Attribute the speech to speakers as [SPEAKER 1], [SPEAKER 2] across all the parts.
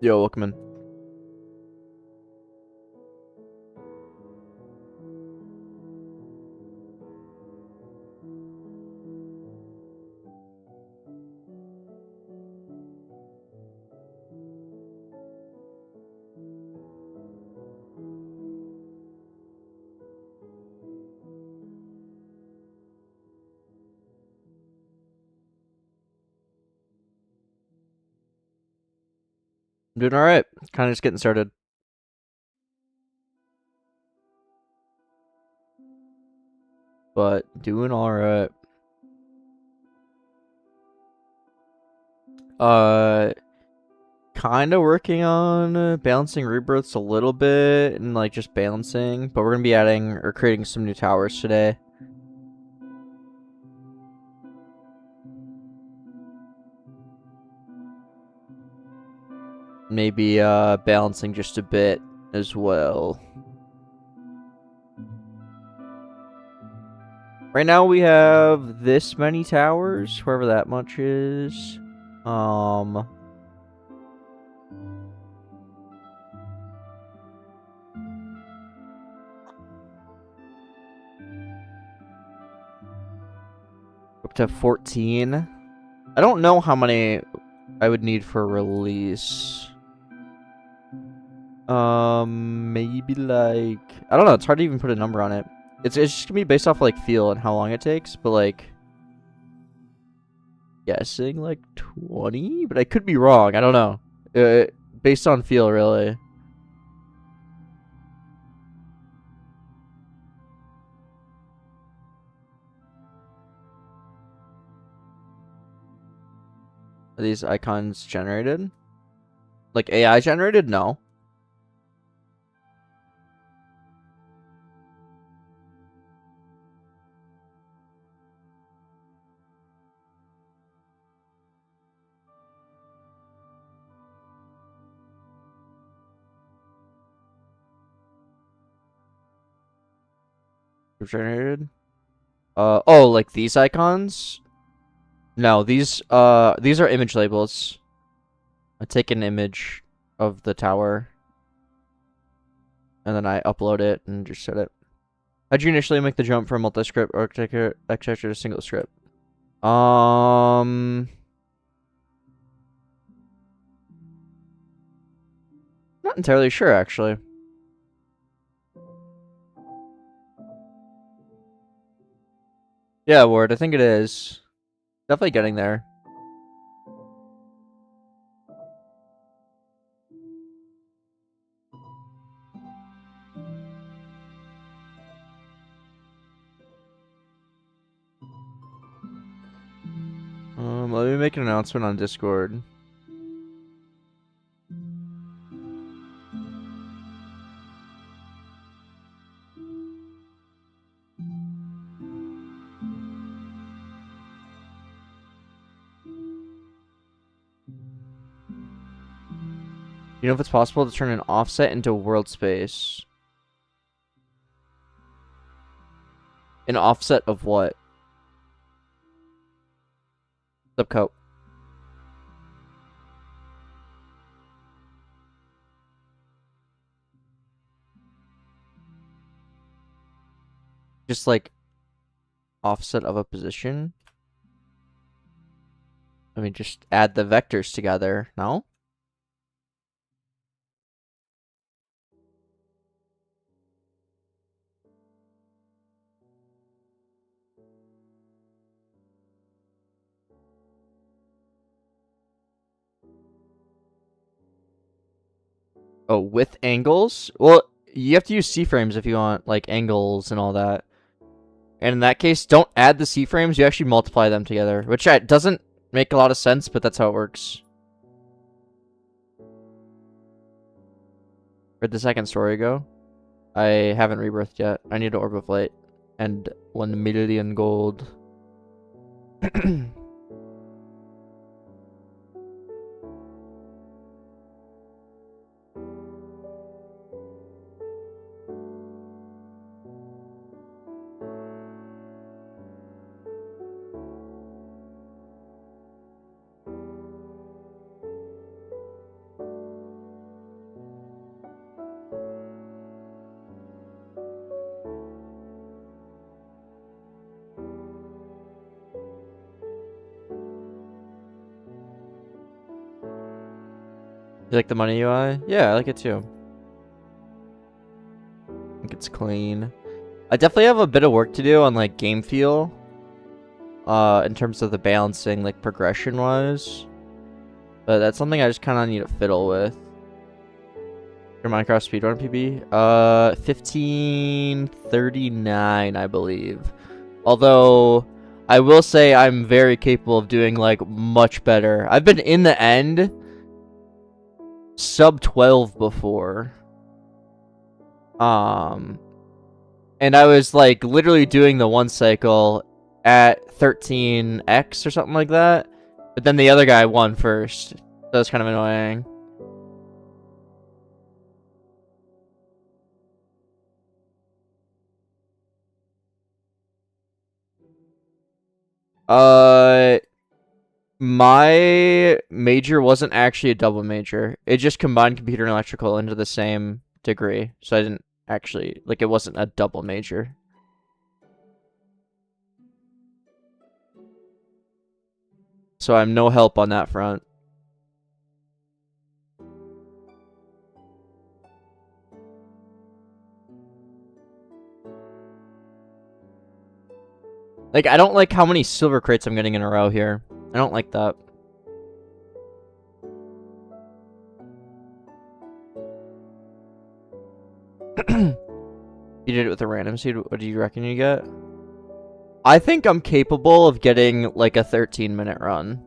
[SPEAKER 1] Yo, welcome in. I'm doing alright. Kind of just getting started. But doing alright. Uh, kind of working on balancing rebirths a little bit and like just balancing. But we're gonna be adding or creating some new towers today. Maybe balancing just a bit as well. Right now we have this many towers, wherever that much is. Up to 14. I don't know how many I would need for release. Maybe like I don't know. It's hard to even put a number on it. It's just gonna be based off like feel and how long it takes. But like guessing like 20, but I could be wrong. I don't know. Based on feel, really. Are these icons generated? Like AI generated? No. Generated? Oh, like these icons? No, these are image labels. I take an image of the tower and then I upload it and just set it. How'd you initially make the jump from multi-script architecture to single script? Not entirely sure actually. Yeah, Ward, I think it is. Definitely getting there. Let me make an announcement on Discord. You know if it's possible to turn an offset into world space? An offset of what? Subcoat. Just like offset of a position? I mean, just add the vectors together, no? Oh, with angles? Well, you have to use C-frames if you want, like, angles and all that. And in that case, don't add the C-frames, you actually multiply them together. Which doesn't make a lot of sense, but that's how it works. Where'd the second story go? I haven't rebirthed yet. I need an orb of light. And 1 million gold. You like the money UI? Yeah, I like it too. I think it's clean. I definitely have a bit of work to do on like game feel. In terms of the balancing, like progression wise. But that's something I just kinda need to fiddle with. Your Minecraft speedrun PB? 1539, I believe. Although I will say I'm very capable of doing like much better. I've been in the end sub 12 before. And I was like literally doing the one cycle at 13x or something like that. But then the other guy won first. That was kind of annoying. My major wasn't actually a double major. It just combined computer and electrical into the same degree. So I didn't actually, like, it wasn't a double major. So I'm no help on that front. Like, I don't like how many silver crates I'm getting in a row here. I don't like that. You did it with a random seed. What do you reckon you get? I think I'm capable of getting like a 13-minute run.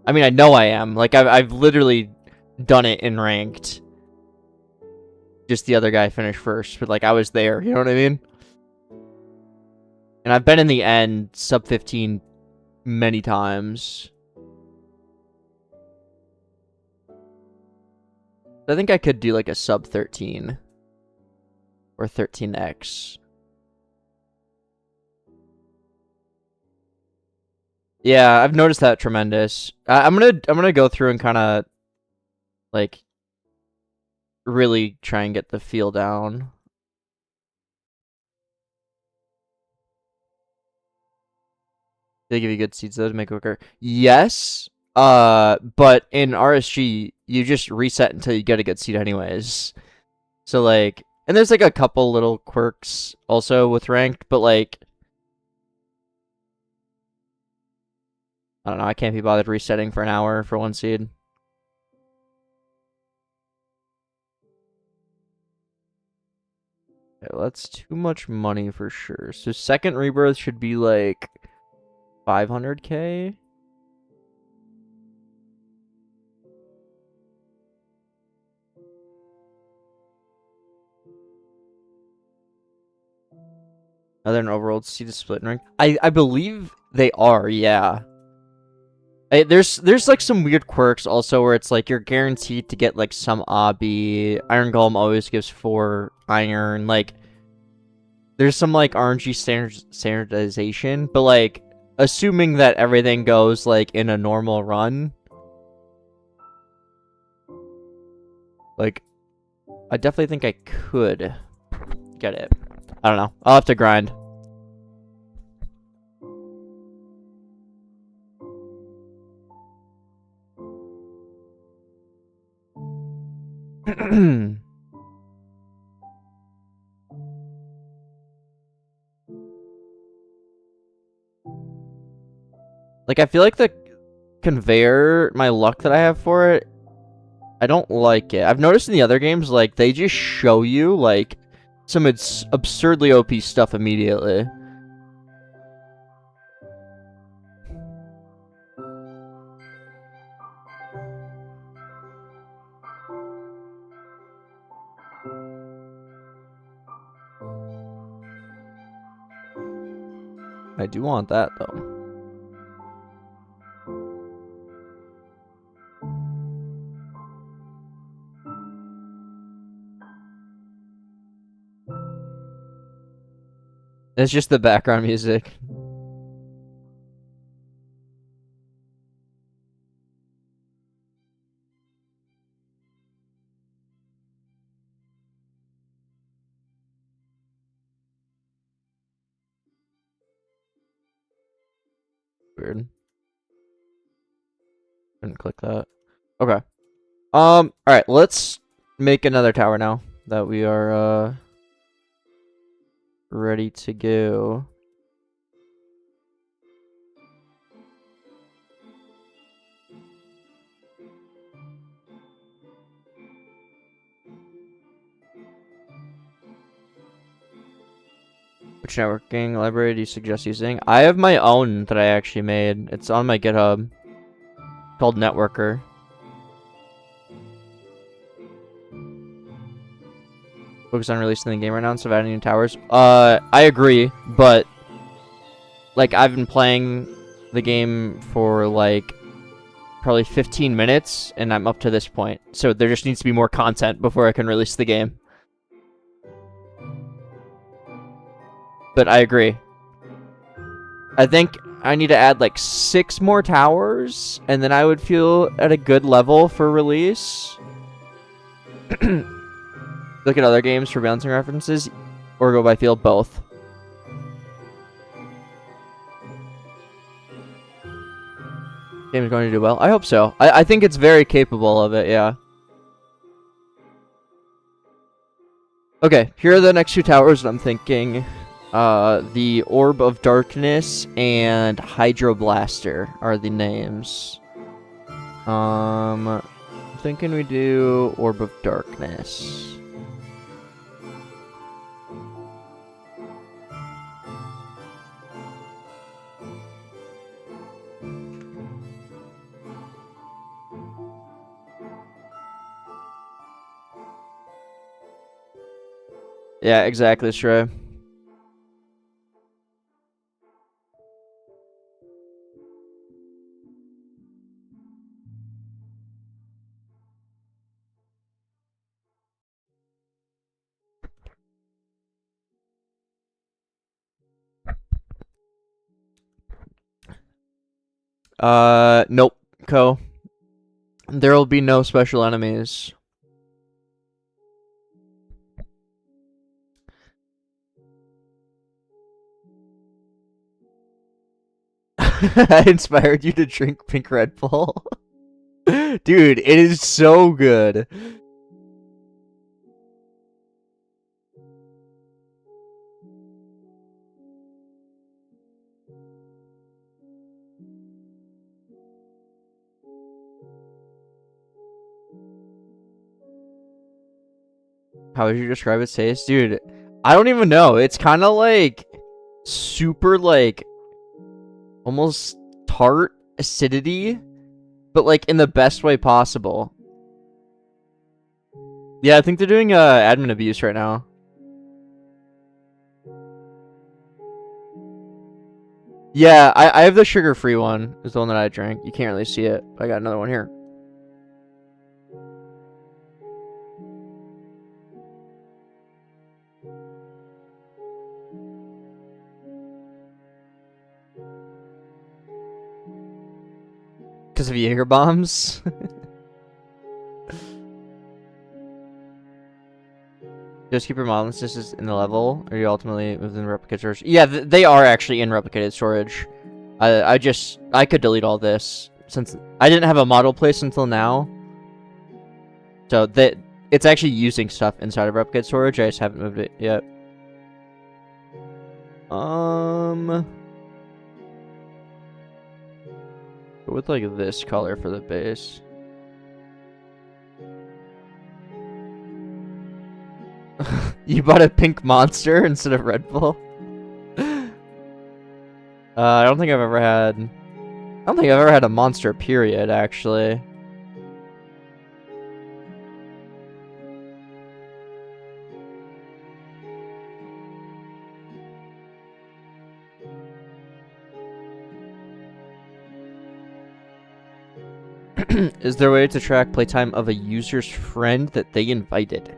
[SPEAKER 1] I mean, I know I am. Like, I've literally done it in ranked. Just the other guy finished first, but like I was there. You know what I mean? And I've been in the end sub 15 many times. I think I could do like a sub 13 or 13x. Yeah, I've noticed that tremendous. I'm gonna go through and kind of like really try and get the feel down. They give you good seeds though to make it quicker. Yes. But in RSG, you just reset until you get a good seed anyways. So like, and there's like a couple little quirks also with ranked, but like, I don't know, I can't be bothered resetting for an hour for one seed. Okay, well, that's too much money for sure. So second rebirth should be like 500k. Are there an overworld seed to split in rank? I believe they are, yeah. There's like some weird quirks also where it's like you're guaranteed to get like some obby. Iron Golem always gives 4 iron. Like there's some like RNG standardization, but like assuming that everything goes like in a normal run, like I definitely think I could get it. I don't know. I'll have to grind. Like I feel like the conveyor, my luck that I have for it, I don't like it. I've noticed in the other games, like, they just show you, like, some absurdly OP stuff immediately. I do want that, though. It's just the background music. Weird. Didn't click that. Okay. Alright, let's make another tower now that we are ready to go. Which networking library do you suggest using? I have my own that I actually made. It's on my GitHub. Called Networker. Focus on releasing the game right now instead of adding new towers. I agree, but like I've been playing the game for like probably 15 minutes and I'm up to this point. So there just needs to be more content before I can release the game. But I agree. I think I need to add like 6 more towers and then I would feel at a good level for release. Look at other games for balancing references, or go by field, both. Game is going to do well. I hope so. I think it's very capable of it, yeah. Okay, here are the next 2 towers that I'm thinking. The Orb of Darkness and Hydroblaster are the names. I'm thinking we do Orb of Darkness. Yeah, exactly, Stray. Nope, Co. There will be no special enemies. I inspired you to drink pink Red Bull. Dude, it is so good. How would you describe its taste? Dude, I don't even know. It's kind of like super like almost tart acidity, but like in the best way possible. Yeah, I think they're doing admin abuse right now. Yeah, I have the sugar-free one. Is the one that I drank. You can't really see it. I got another one here. Because of Jaeger bombs. Just keep your model instances in the level, or you ultimately within replicated storage. Yeah, they are actually in replicated storage. I could delete all this since I didn't have a model place until now. So it's actually using stuff inside of replicated storage. I just haven't moved it yet. Go with like this color for the base. You bought a pink monster instead of Red Bull? I don't think I've ever had a monster, period, actually. Is there a way to track playtime of a user's friend that they invited?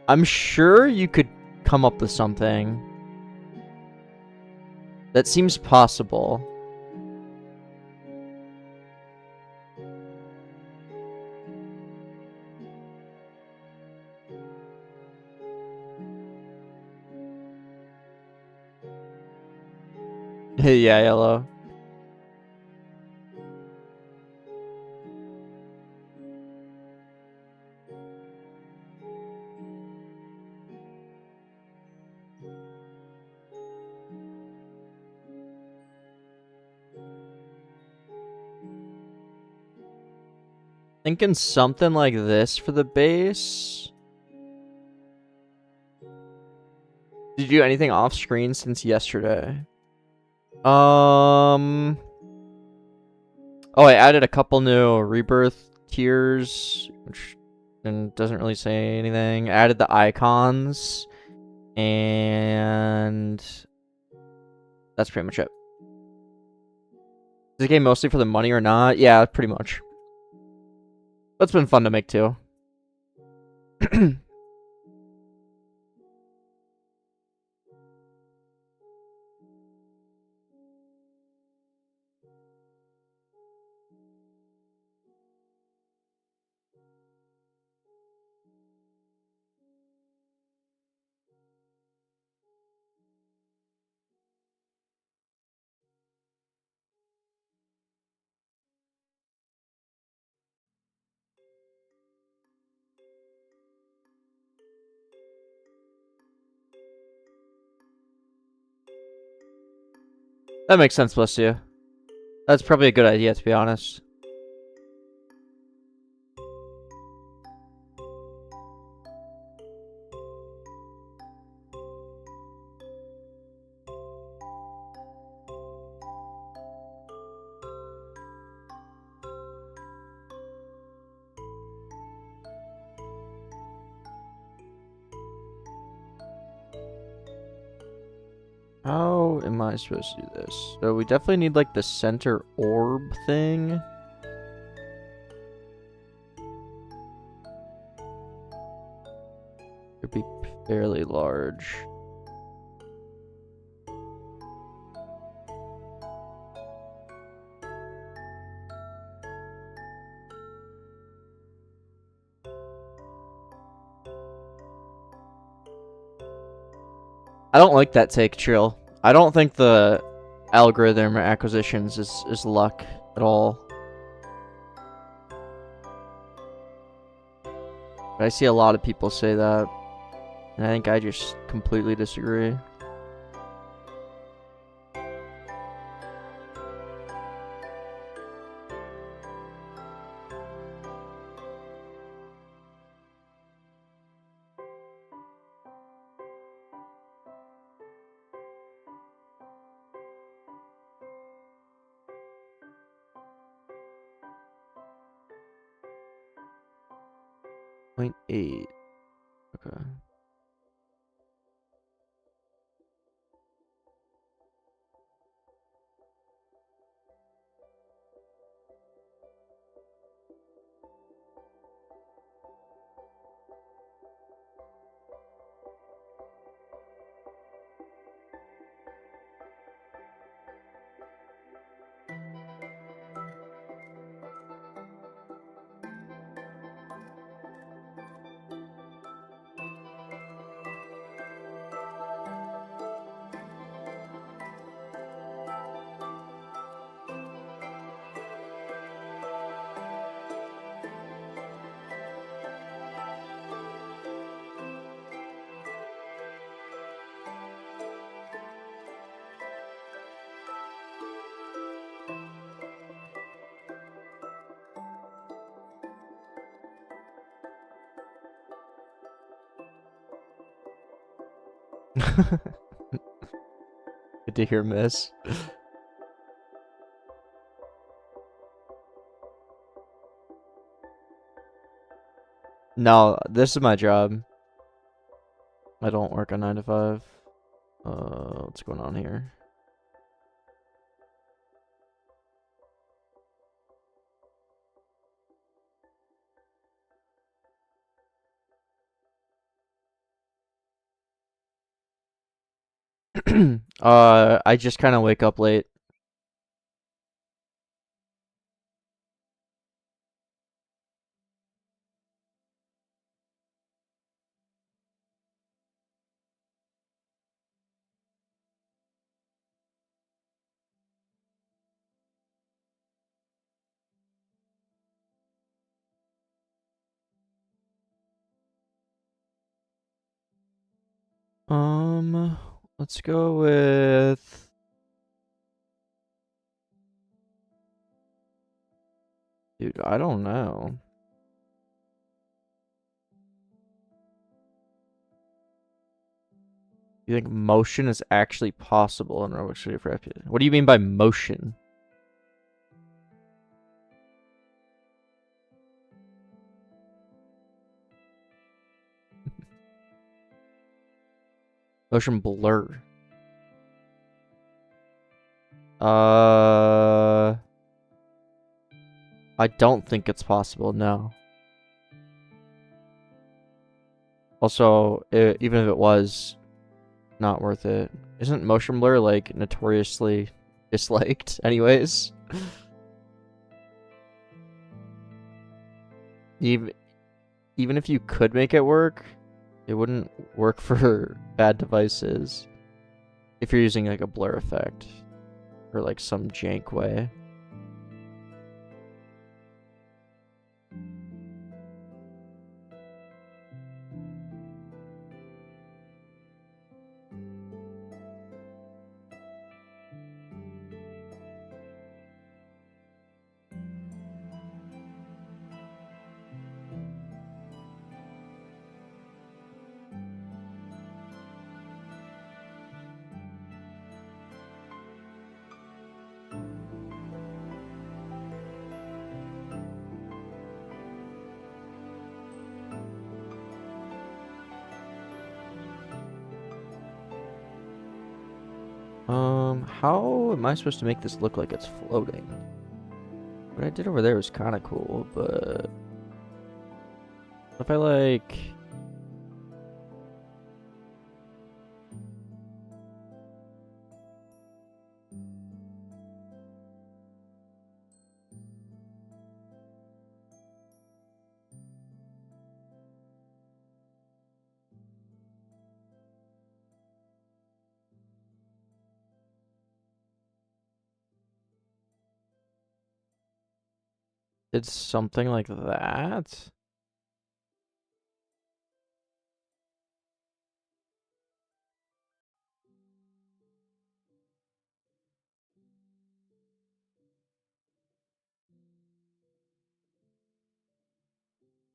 [SPEAKER 1] I'm sure you could come up with something. That seems possible. Yeah, yellow. Thinking something like this for the base. Did you do anything off screen since yesterday? Oh, I added a couple new Rebirth tiers, which doesn't really say anything. I added the icons, and that's pretty much it. Is the game mostly for the money or not? Yeah, pretty much. That's been fun to make too. That makes sense, bless you. That's probably a good idea, to be honest. How am I supposed to do this? So we definitely need like the center orb thing. Could be fairly large. I don't like that take, Chill. I don't think the algorithm acquisitions is luck at all. But I see a lot of people say that, and I think I just completely disagree. .8. Okay. Good to hear, miss. No, this is my job. I don't work a 9 to 5. What's going on here? I just kind of wake up late. Let's go with... Dude, I don't know. You think motion is actually possible in Roblox Studio for API? What do you mean by motion? Motion blur. I don't think it's possible, no. Also, even if it was, not worth it. Isn't motion blur, like, notoriously disliked anyways? Even if you could make it work, it wouldn't work for bad devices. If you're using, like, a blur effect. Or, like, some jank way. How am I supposed to make this look like it's floating? What I did over there was kind of cool, but if I like... It's something like that?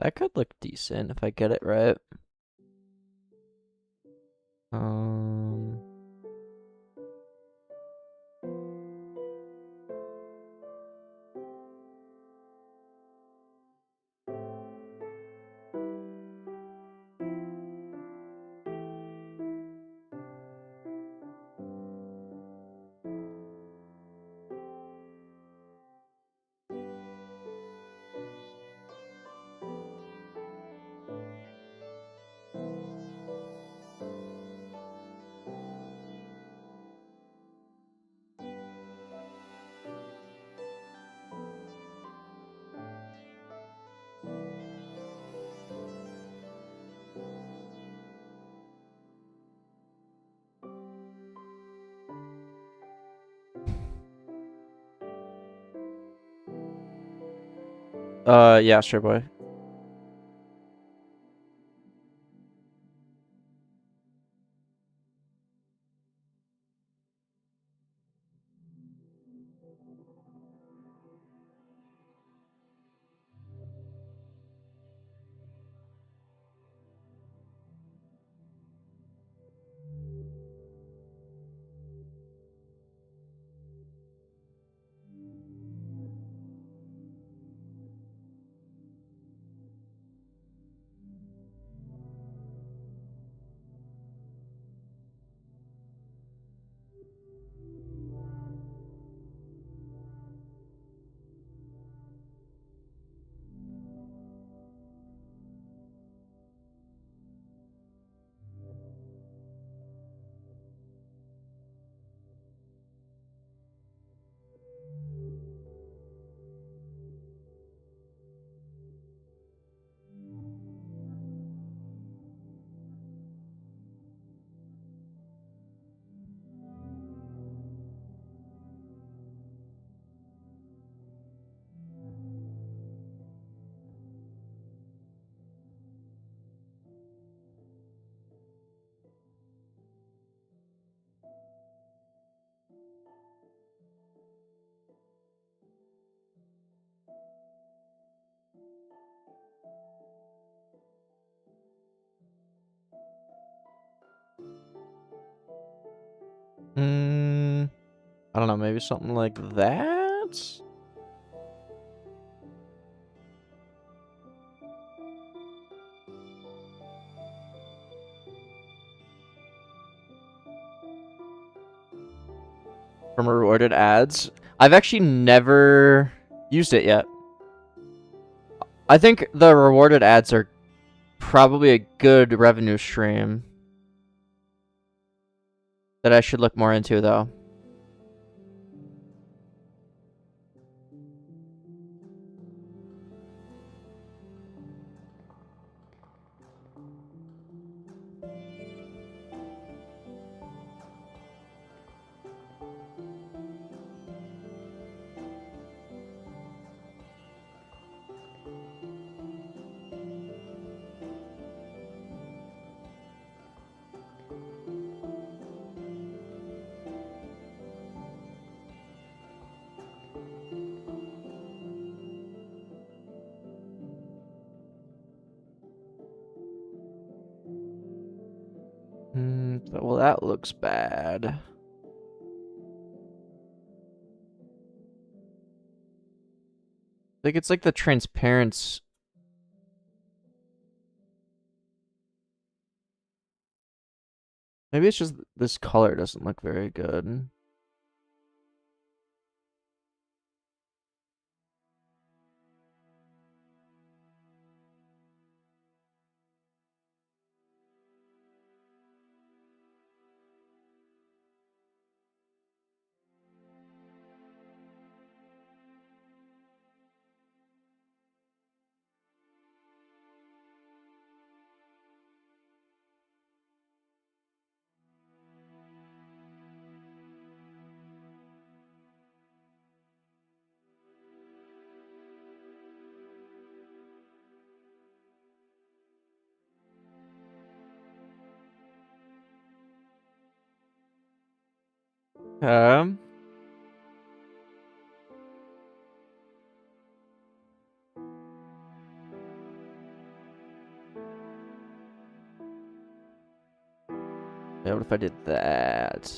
[SPEAKER 1] That could look decent if I get it right. Um... Yeah, sure, boy. I don't know, maybe something like that? From rewarded ads. I've actually never used it yet. I think the rewarded ads are probably a good revenue stream that I should look more into, though. Well, that looks bad. I think it's like the transparency. Maybe it's just this color doesn't look very good. Um. Yeah, what if I did that?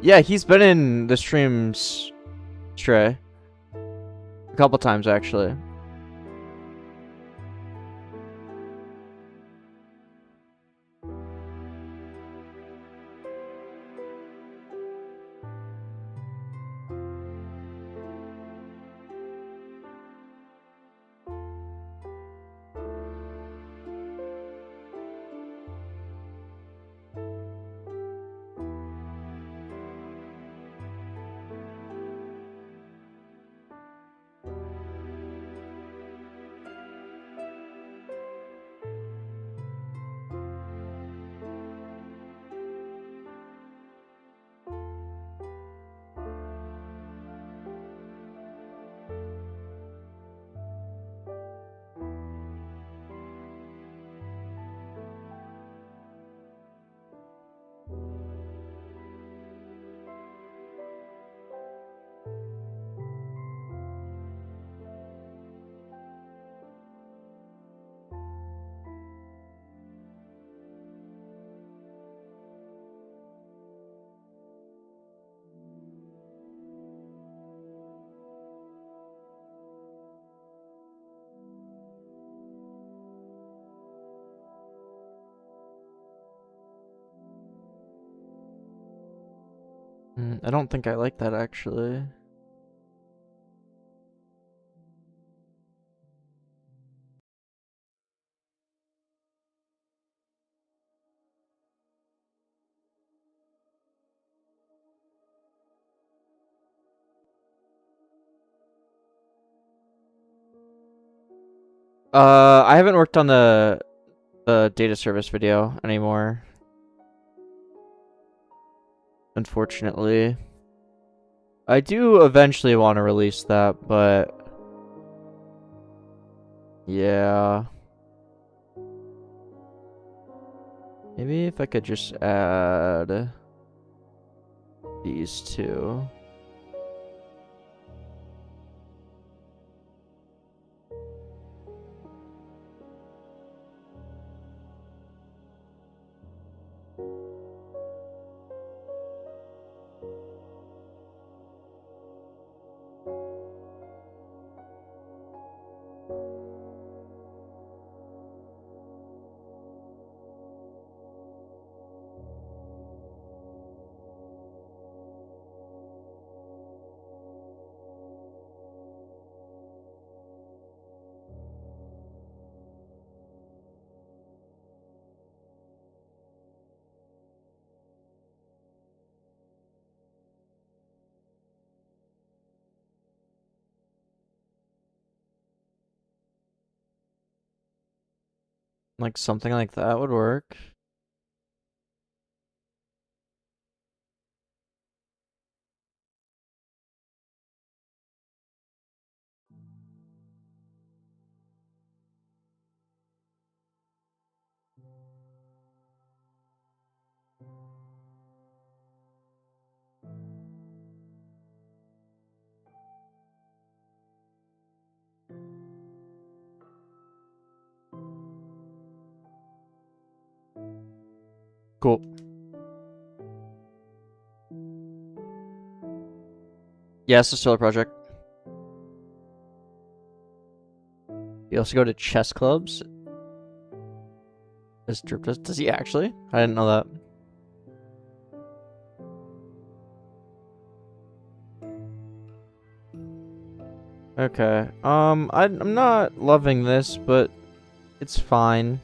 [SPEAKER 1] Yeah, he's been in the streams, Stray. A couple times, actually. I don't think I like that, actually. I haven't worked on the data service video anymore. unfortunately. I do eventually want to release that, but yeah. Maybe if I could just add these two. Like something like that would work. Cool. Yeah, it's a solo project. You also go to chess clubs. Does he actually? I didn't know that. Okay. I'm not loving this, but it's fine.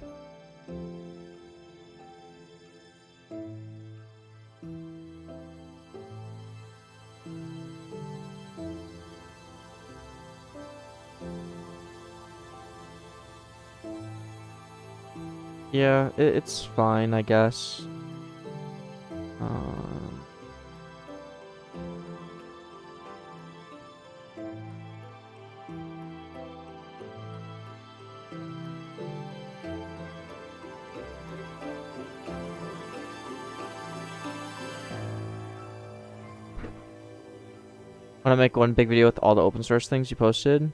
[SPEAKER 1] Yeah, it's fine, I guess. Um, Want to make one big video with all the open source things you posted?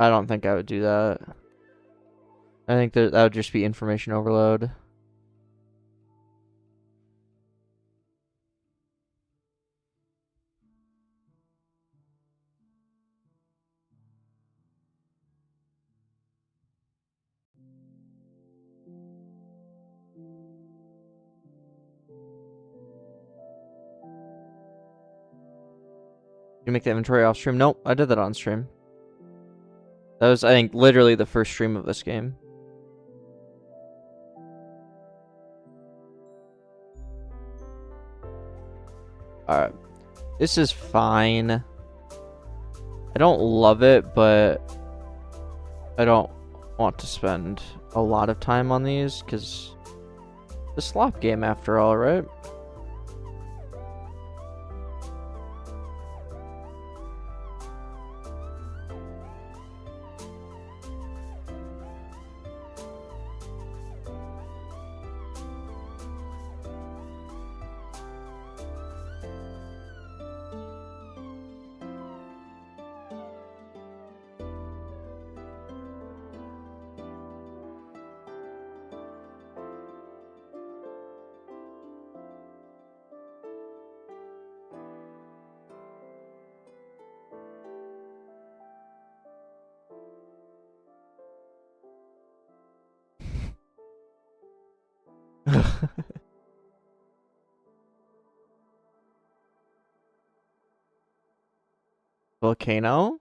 [SPEAKER 1] I don't think I would do that. I think that would just be information overload. You make the inventory off stream? Nope, I did that on stream. That was, I think, literally the first stream of this game. Alright. This is fine. I don't love it, but I don't want to spend a lot of time on these, because the slop game after all, right? Volcano?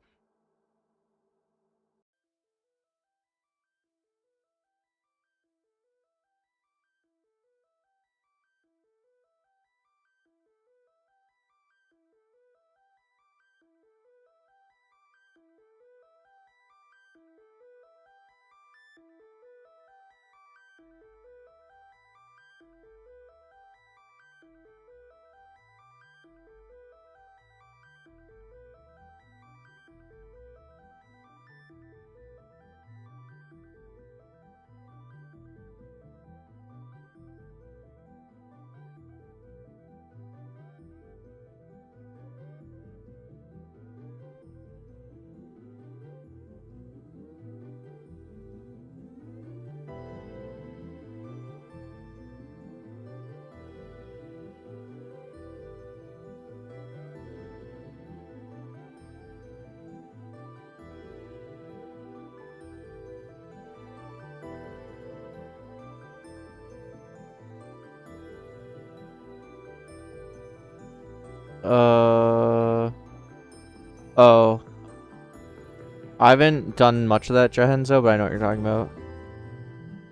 [SPEAKER 1] Oh. I haven't done much of that, Jahenzo, but I know what you're talking about.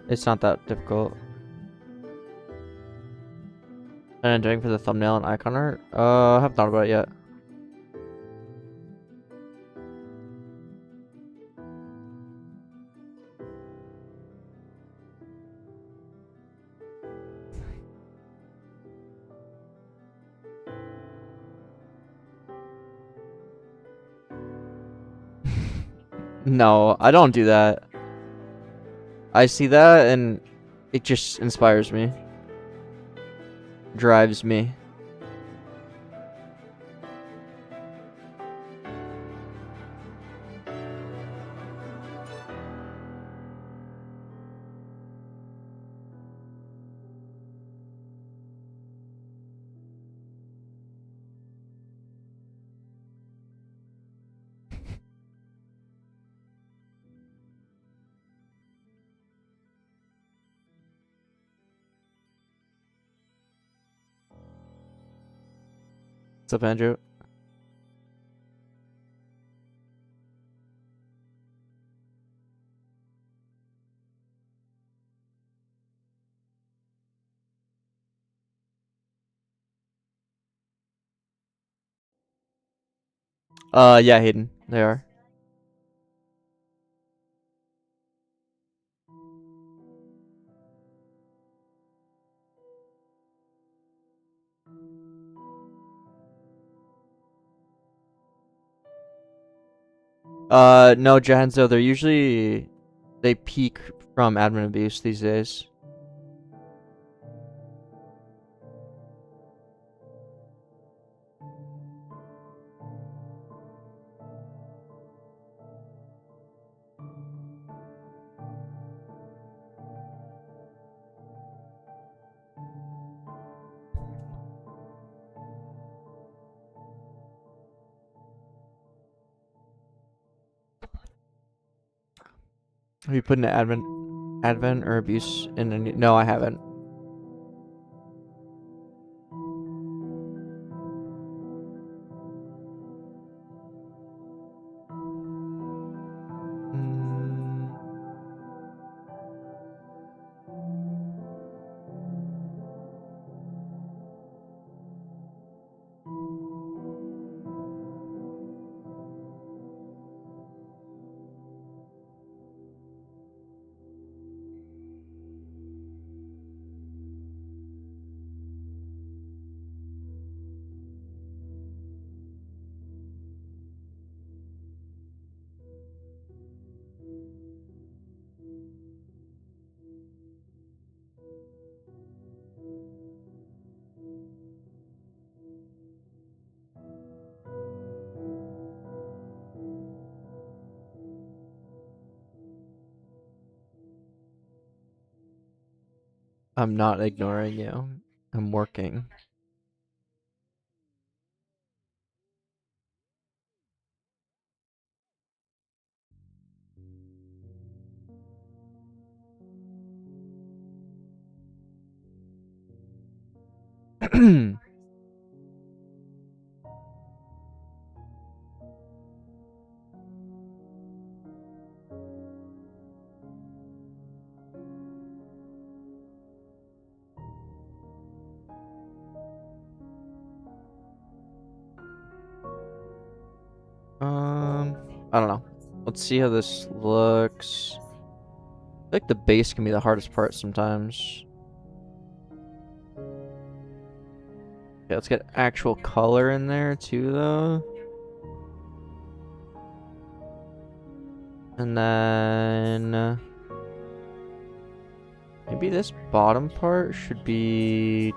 [SPEAKER 1] It's not that difficult. And I'm doing for the thumbnail and icon art? I haven't thought about it yet. No, I don't do that. I see that and it just inspires me. Drives me. What's up, Andrew? Yeah, Hayden. They are. No, Jahenzo, they're usually... They peak from admin abuse these days. Have you put an advent or abuse in any? No, I haven't. Mm. I'm not ignoring you. I'm working. I don't know. Let's see how this looks. I feel like the base can be the hardest part sometimes. Okay, let's get actual color in there too, though. And then maybe this bottom part should be...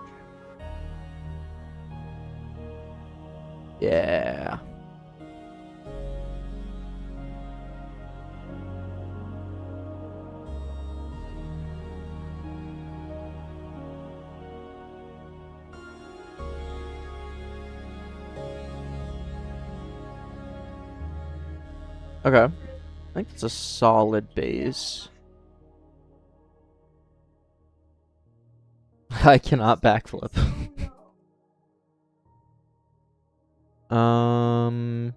[SPEAKER 1] Yeah. Okay. I think it's a solid base. I cannot backflip. Um.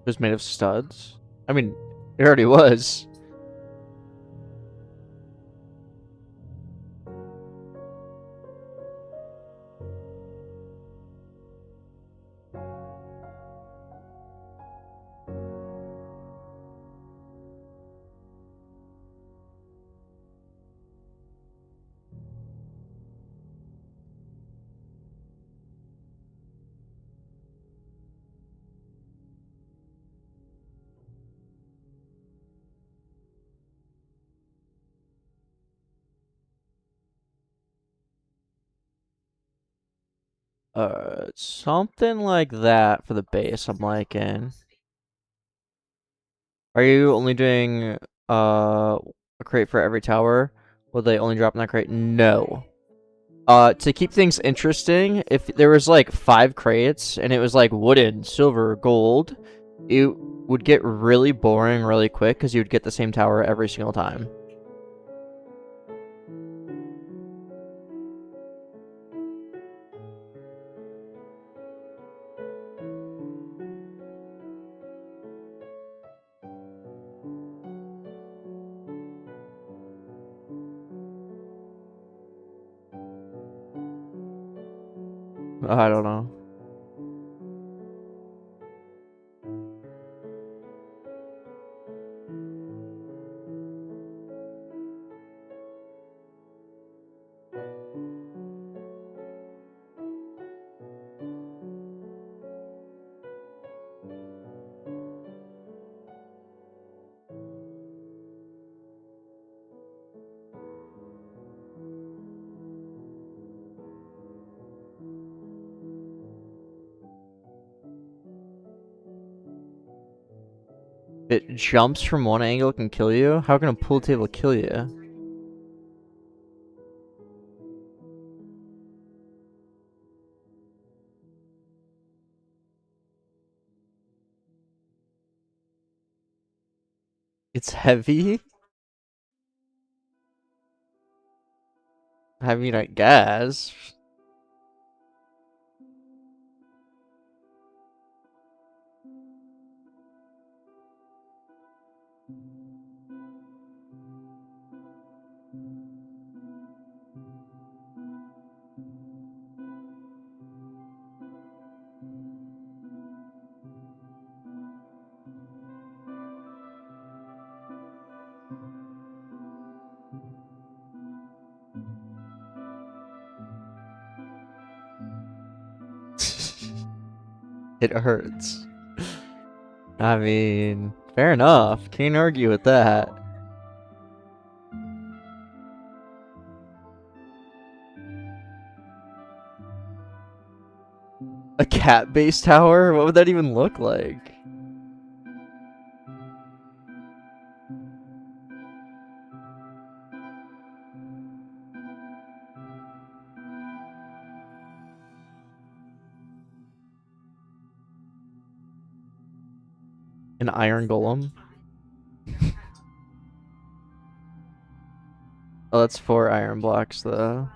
[SPEAKER 1] It was made of studs. I mean, it already was. Something like that for the base. I'm liking. Are you only doing a crate for every tower? Will they only drop in that crate? No. To keep things interesting, if there was like 5 crates and it was like wooden, silver, gold, it would get really boring really quick because you would get the same tower every single time. I don't know. It jumps from one angle, can kill you? How can a pool table kill you? It's heavy? I mean, I guess. It hurts. I mean, fair enough. Can't argue with that. A cat-based tower? What would that even look like? An iron golem? Oh, that's 4 iron blocks, though.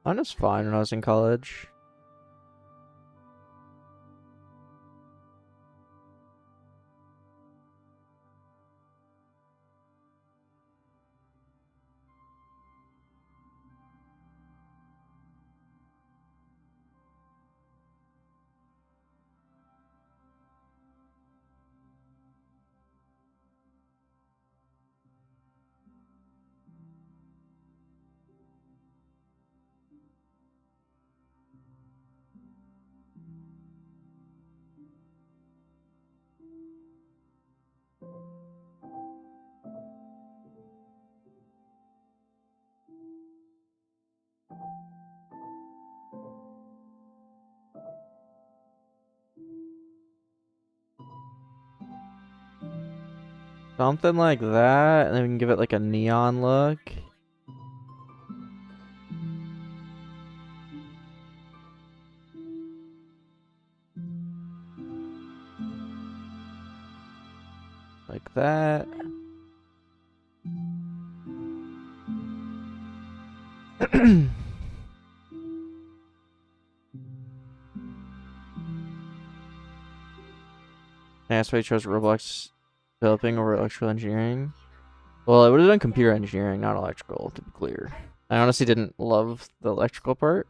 [SPEAKER 1] Mine was fine when I was in college. Something like that, and then we can give it like a neon look. Like that. That's why I chose Roblox developing over electrical engineering. Well, I would have done computer engineering, not electrical, to be clear. I honestly didn't love the electrical part.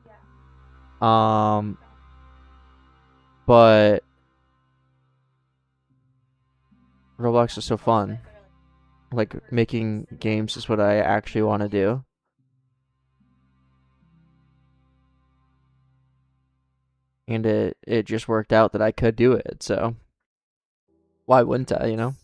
[SPEAKER 1] But Roblox is so fun. Like, making games is what I actually want to do. And it just worked out that I could do it, so why wouldn't I, you know?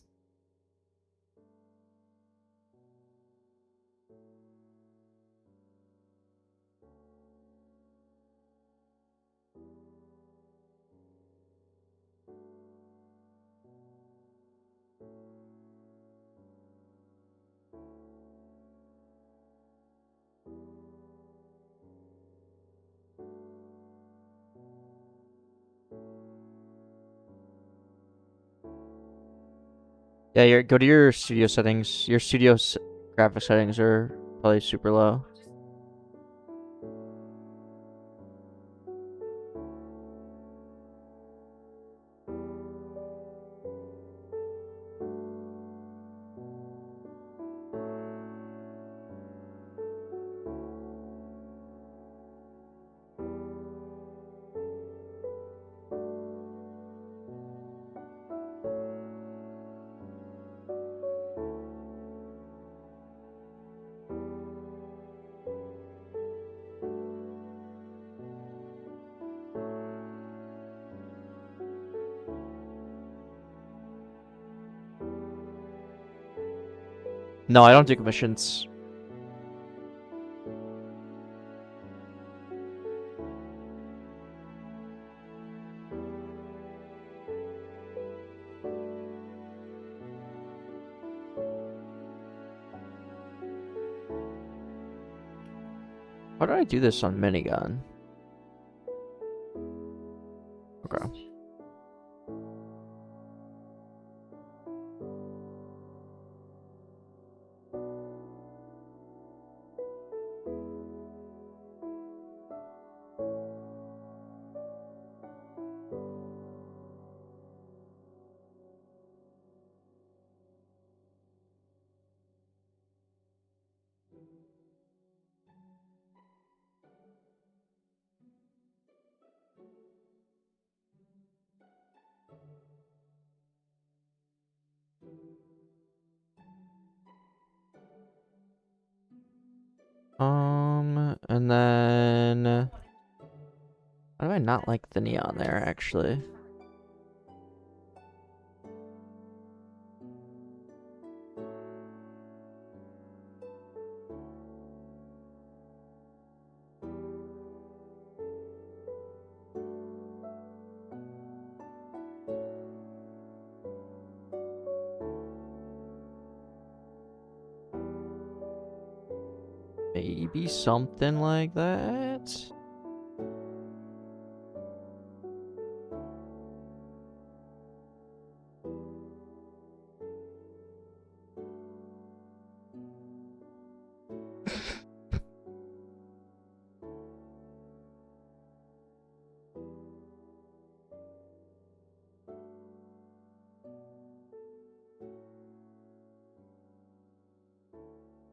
[SPEAKER 1] Yeah, go to your studio settings. Your graphic settings are probably super low. No, I don't do commissions. How do I do this on minigun? Okay. And then why do I not like the neon there, actually? Maybe something like that?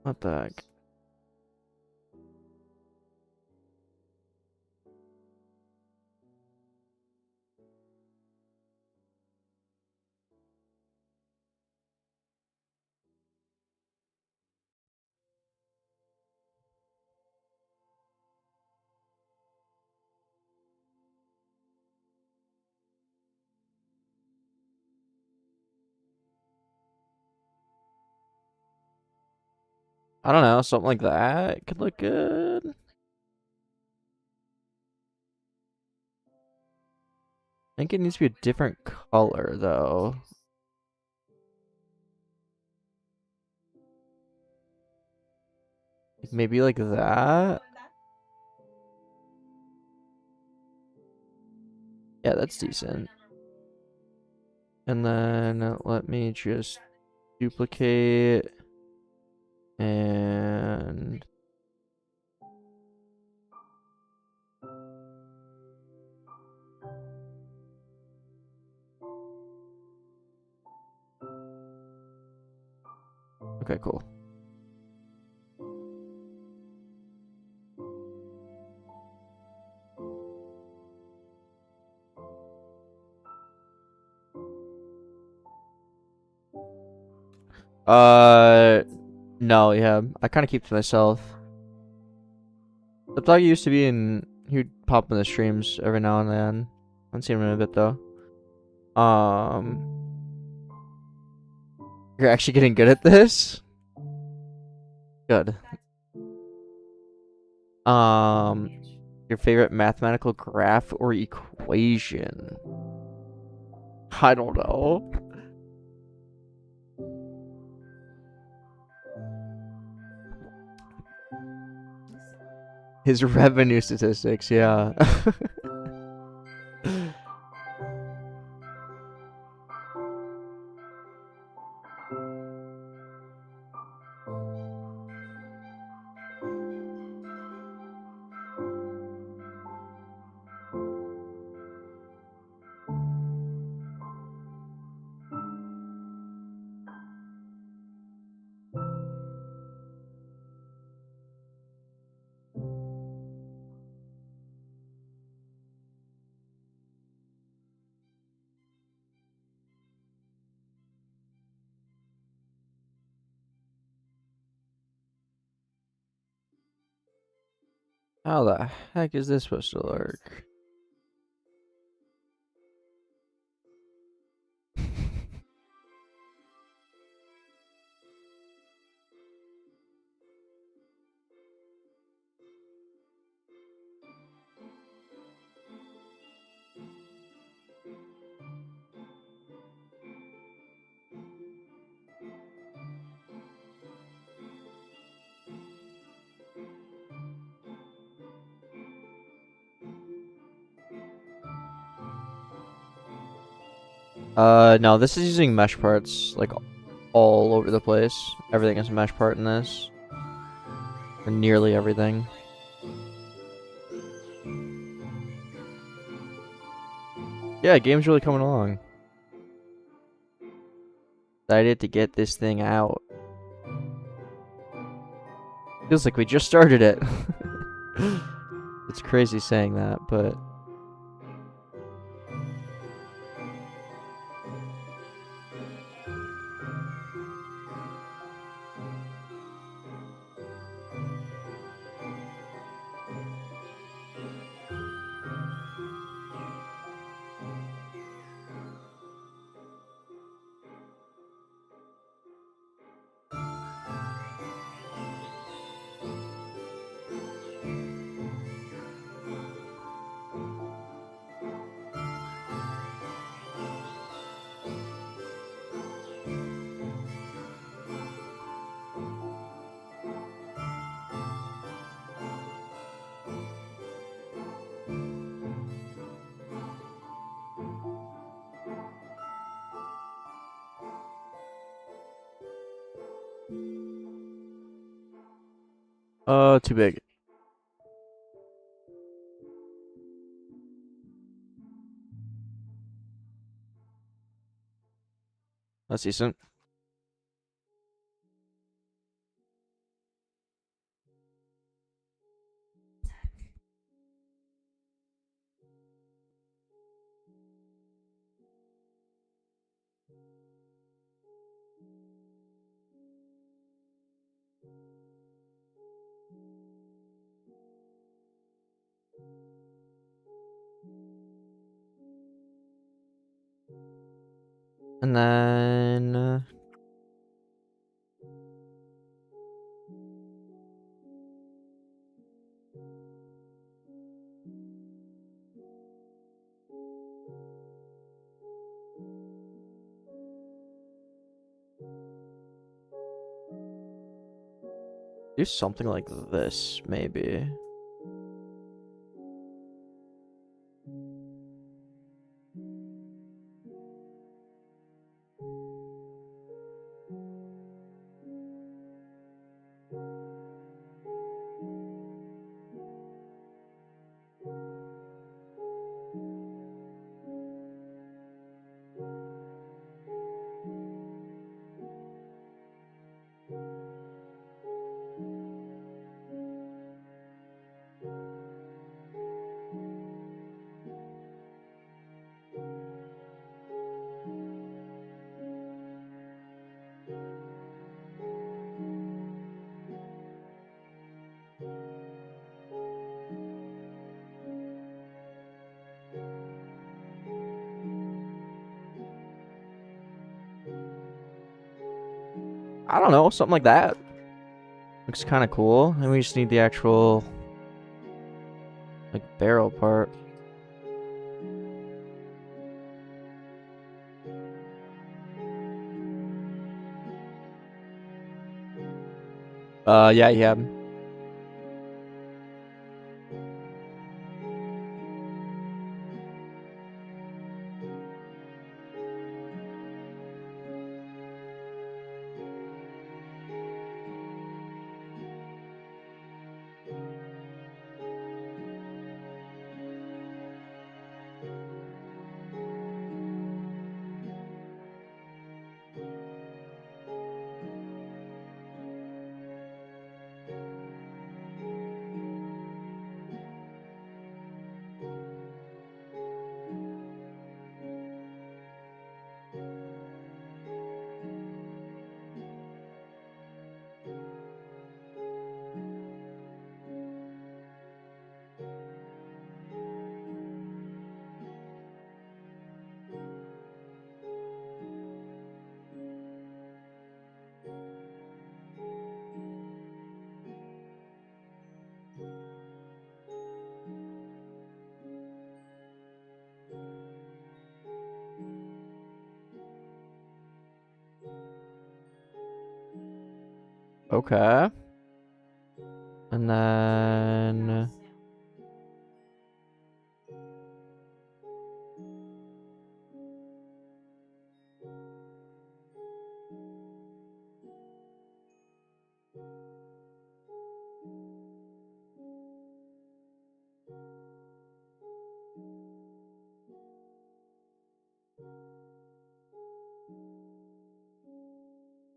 [SPEAKER 1] What the heck? I don't know, something like that could look good. I think it needs to be a different color, though. maybe like that. Yeah, that's decent. And then let me just duplicate and okay, cool. No, yeah, I kind of keep to myself. The dog used to be in, he'd pop in the streams every now and then. I haven't seen him in a bit though. You're actually getting good at this? Good. Your favorite mathematical graph or equation? I don't know. His revenue statistics, yeah. How the heck is this supposed to work? No, this is using mesh parts, like, all over the place. Everything is a mesh part in this. Or nearly everything. Yeah, game's really coming along. Excited to get this thing out. Feels like we just started it. It's crazy saying that, but... too big. That's decent. And then... Do something like this, maybe. I don't know, something like that. Looks kind of cool. And we just need the actual, like, barrel part. Yeah. Okay. And then...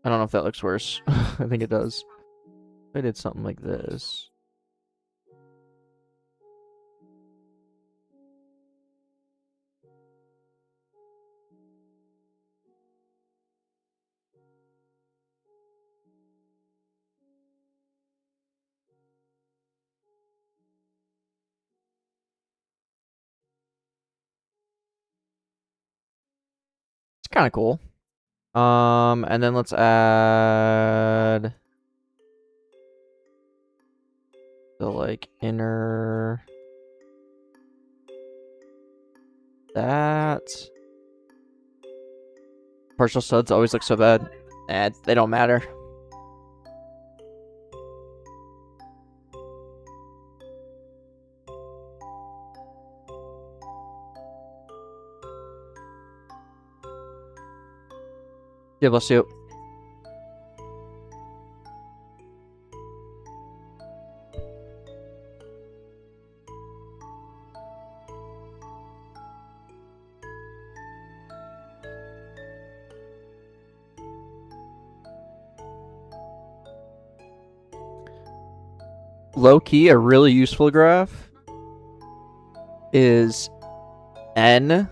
[SPEAKER 1] I don't know if that looks worse. I think it does. I did something like this. It's kind of cool. And then let's add the, like, inner... That... Partial studs always look so bad. They don't matter. Yeah, bless you. Low-key, a really useful graph is n,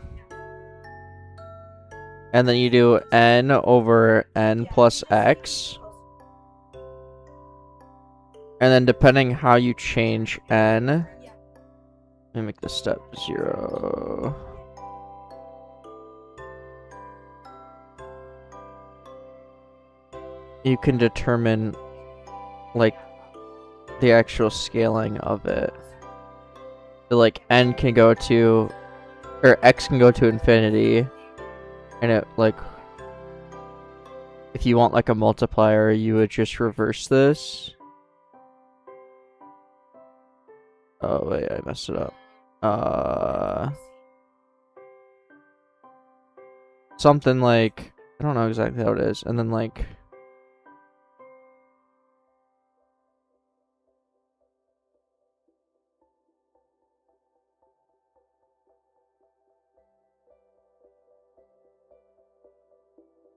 [SPEAKER 1] and then you do n over n plus x, and then depending how you change n, let me make this step 0. You can determine, like, the actual scaling of it. So, like, n can go to, or x can go to infinity, and it, like, if you want, like, a multiplier, you would just reverse this, Oh wait, I messed it up. Something like, I don't know exactly how it is, and then like,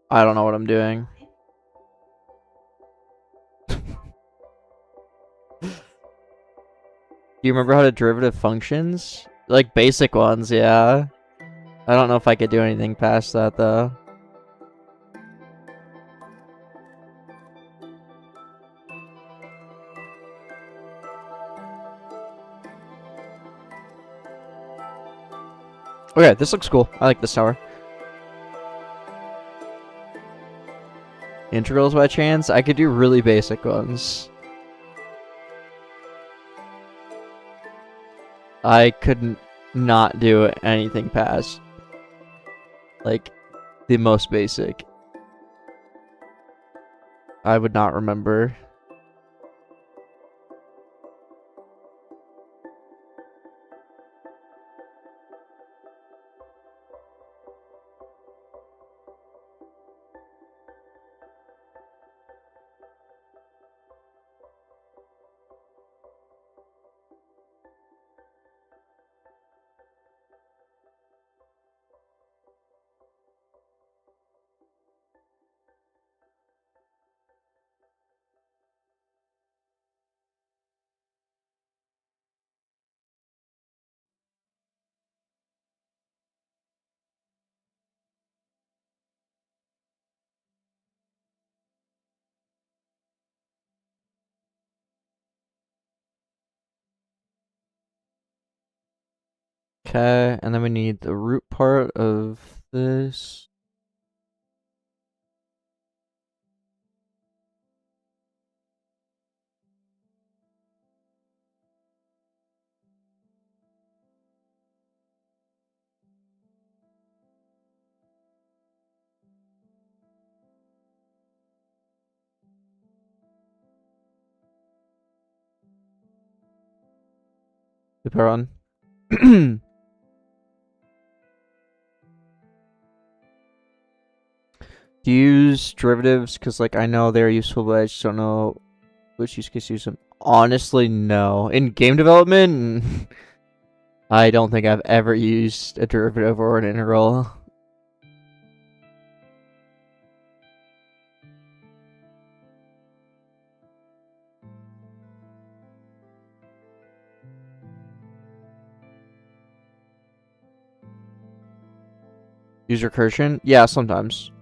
[SPEAKER 1] I don't know what I'm doing. Do you remember how to derivative functions? Like basic ones, yeah. I don't know if I could do anything past that though. Okay, this looks cool. I like this tower. Integrals by chance? I could do really basic ones. I couldn't not do anything past like the most basic. I would not remember. Okay, and then we need the root part of this. The power on. Do you use derivatives? Because, like, I know they're useful, but I just don't know which use case to use them. Honestly, no. In game development, I don't think I've ever used a derivative or an integral. Use recursion? Yeah, sometimes.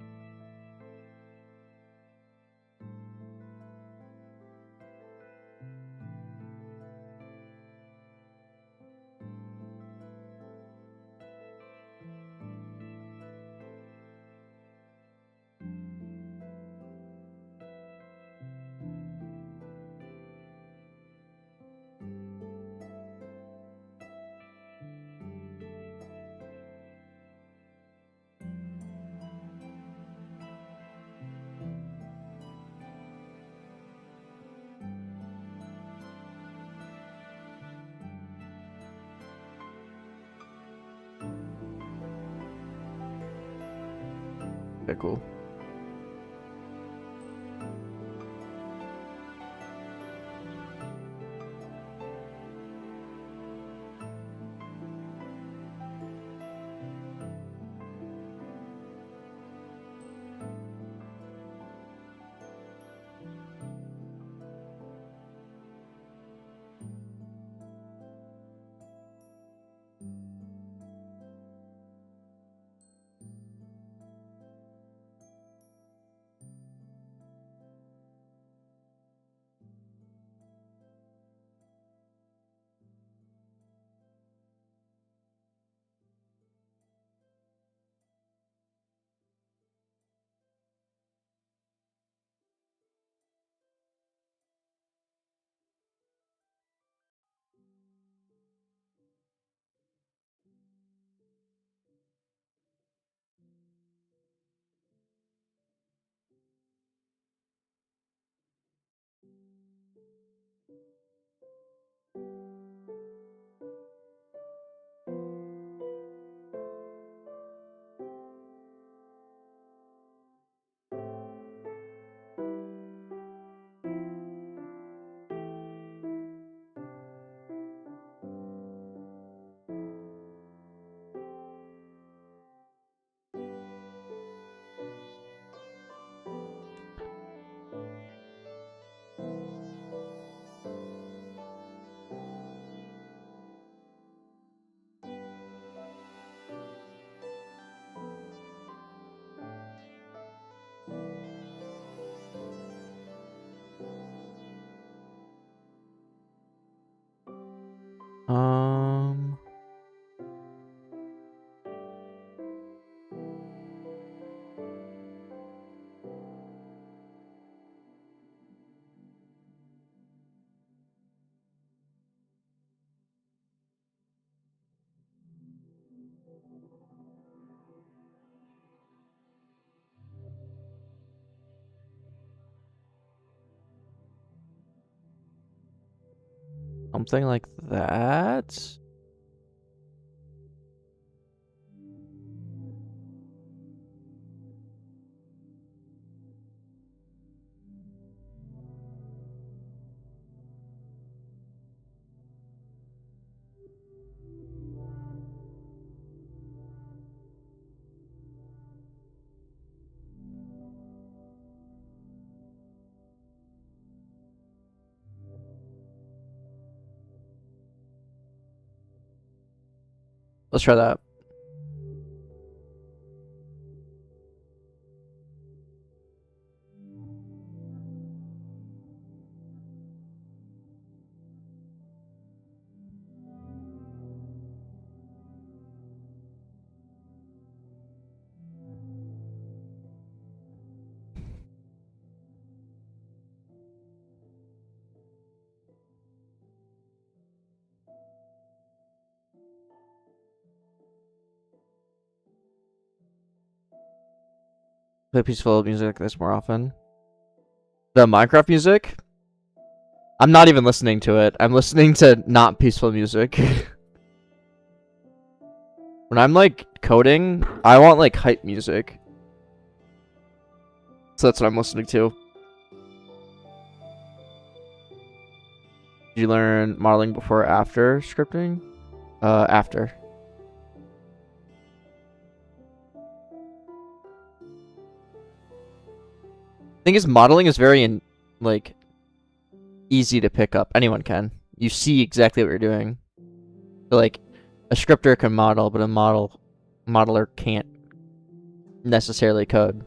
[SPEAKER 1] Okay, cool. Something like that. Let's try that. Play peaceful music like this more often. The Minecraft music? I'm not even listening to it. I'm listening to not peaceful music. When I'm like coding, I want like hype music. So that's what I'm listening to. Did you learn modeling before or after scripting? After. Thing is, modeling is very like easy to pick up. Anyone can. You see exactly what you're doing. So, like, a scripter can model, but a modeler can't necessarily code.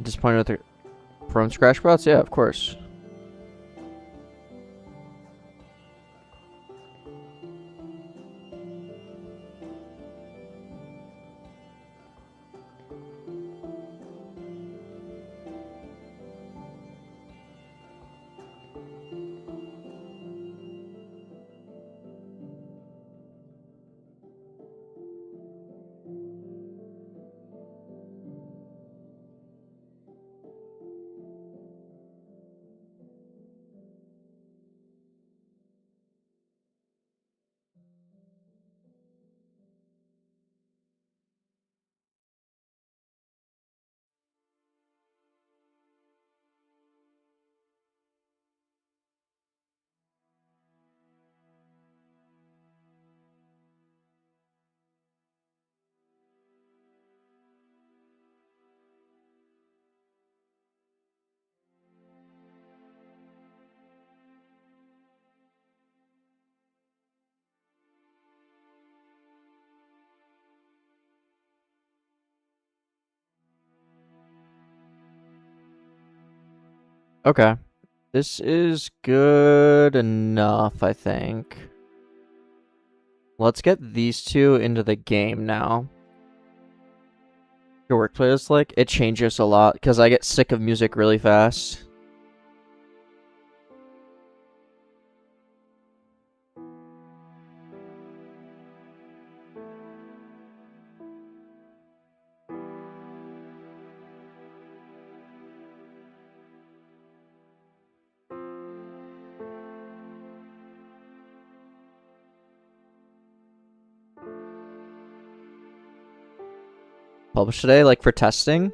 [SPEAKER 1] Disappointed with the from scratch bots? Yeah, of course. Okay. This is good enough, I think. Let's get these two into the game now. Your workplace is like, it changes a lot because I get sick of music really fast. Publish today, like for testing?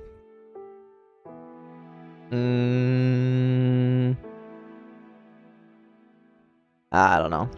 [SPEAKER 1] I don't know.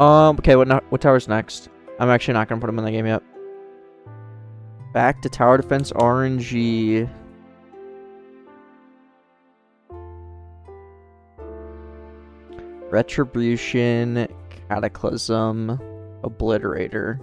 [SPEAKER 1] Okay, what tower's next? I'm actually not gonna put them in the game yet. Back to tower defense RNG. Retribution, Cataclysm, Obliterator.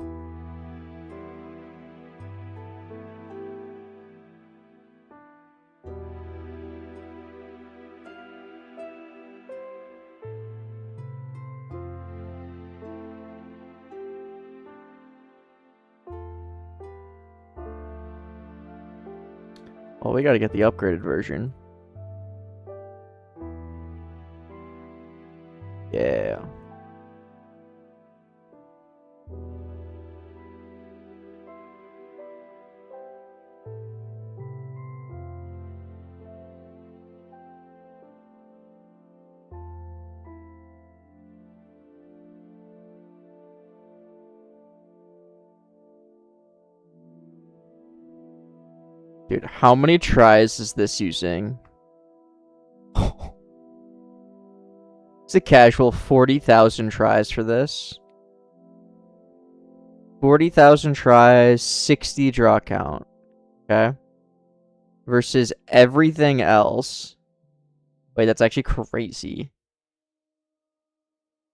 [SPEAKER 1] Well, we gotta get the upgraded version. Yeah. Dude, how many tries is this using? It's a casual 40,000 tries for this. 40,000 tries, 60 draw count. Okay. Versus everything else. Wait, that's actually crazy.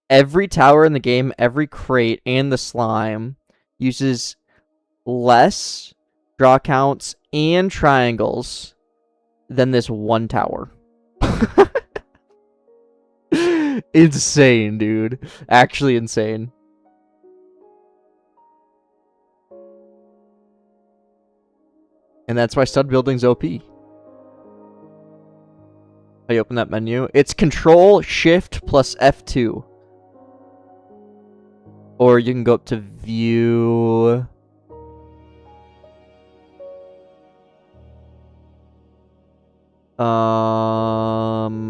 [SPEAKER 1] Every tower in the game, every crate, and the slime uses less draw counts and triangles than this one tower. Insane, dude. Actually insane. And that's why stud building's OP. I open that menu. It's Control Shift plus F2. Or you can go up to View.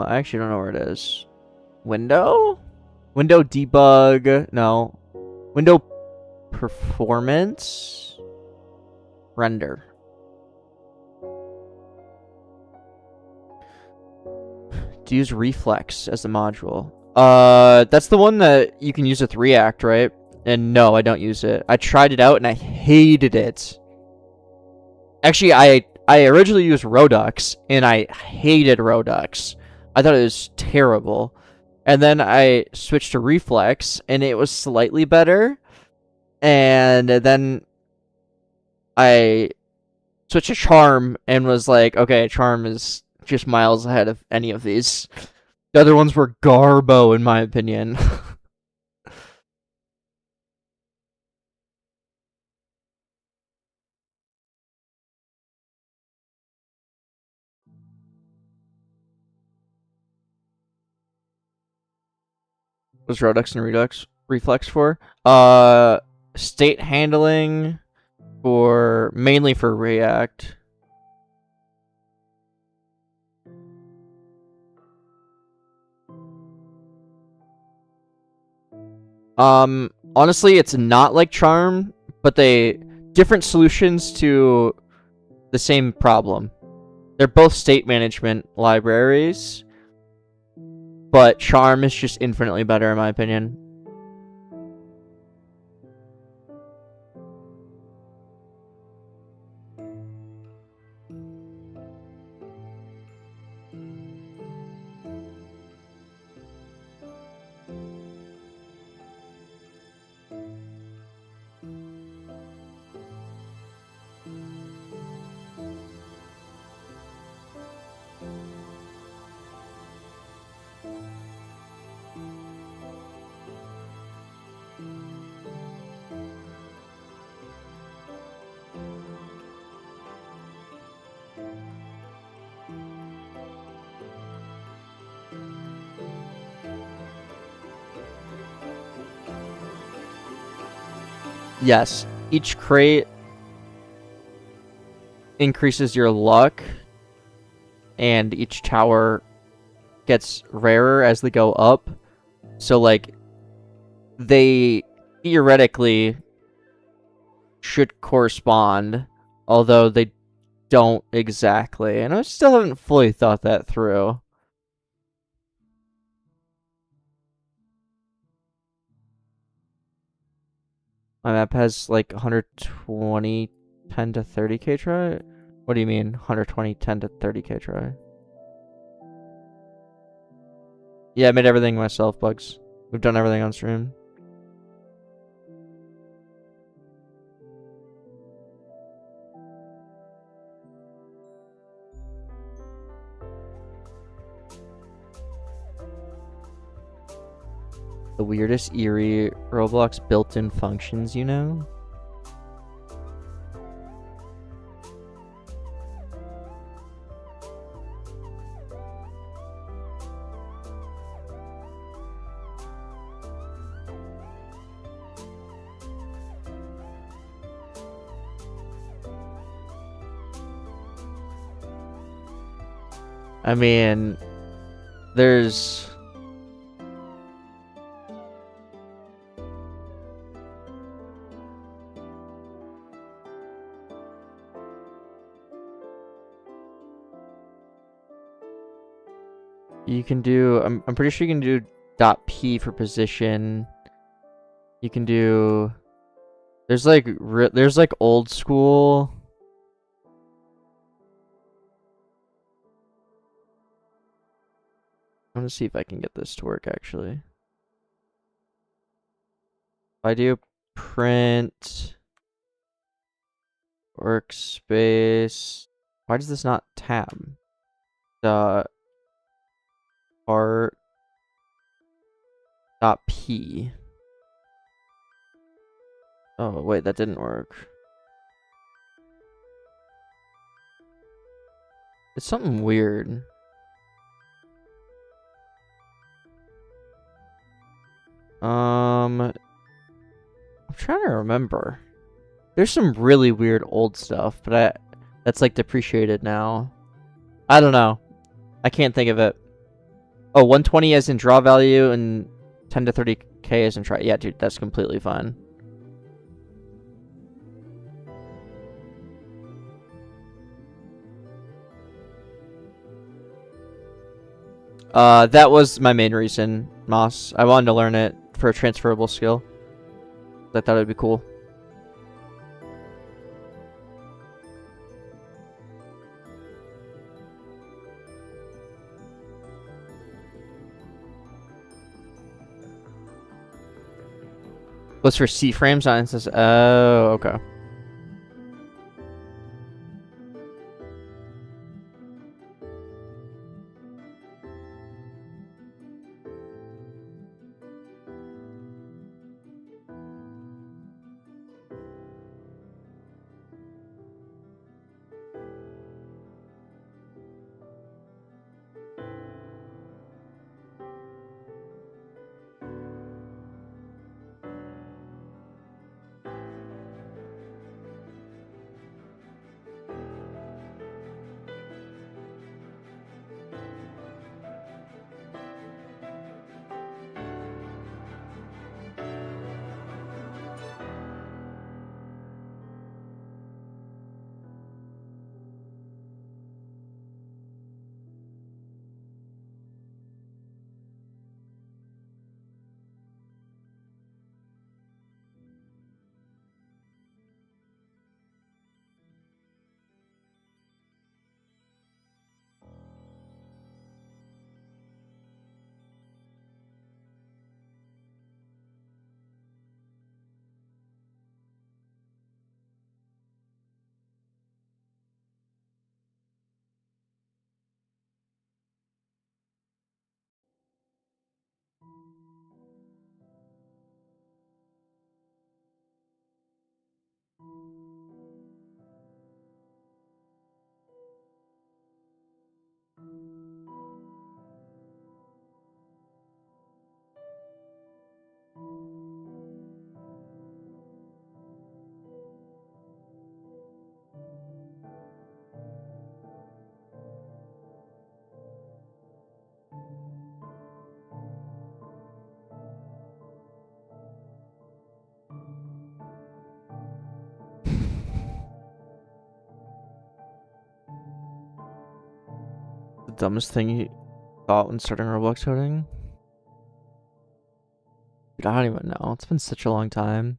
[SPEAKER 1] I actually don't know where it is. Window? Window debug. No. Window performance. Render. To use Reflex as the module. That's the one that you can use with React, right? And no, I don't use it. I tried it out and I hated it. Actually, I originally used Redux and I hated Redux. I thought it was terrible. And then I switched to Reflex and it was slightly better. And then I switched to Charm and was like, okay, Charm is just miles ahead of any of these. The other ones were garbo, in my opinion. Was Redux and Redux Reflex for? State handling for mainly for React. Honestly, it's not like Charm, but they different solutions to the same problem. They're both state management libraries, but Charm is just infinitely better in my opinion. Yes, each crate increases your luck, and each tower gets rarer as they go up. So, like, they theoretically should correspond, although they don't exactly. And I still haven't fully thought that through. My map has like 120 10 to 30k try? What do you mean 120 10 to 30k try? Yeah, I made everything myself, Bugs. We've done everything on stream. The weirdest eerie Roblox built-in functions, you know? I mean, there's... You can do... I'm pretty sure you can do .p for position. You can do... There's like old school... I'm gonna see if I can get this to work, actually. If I do print workspace... Why does this not tab? Dot art dot p. Oh, wait, that didn't work. It's something weird. I'm trying to remember. There's some really weird old stuff, but that's like depreciated now. I don't know. I can't think of it. Oh, 120 as in draw value and 10 to 30k as in try. Yeah, dude, that's completely fine. That was my main reason, Moss. I wanted to learn it for a transferable skill. I thought it'd be cool. Was for C frames on instance. Oh, okay. The dumbest thing you thought when starting Roblox coding? I don't even know. It's been such a long time.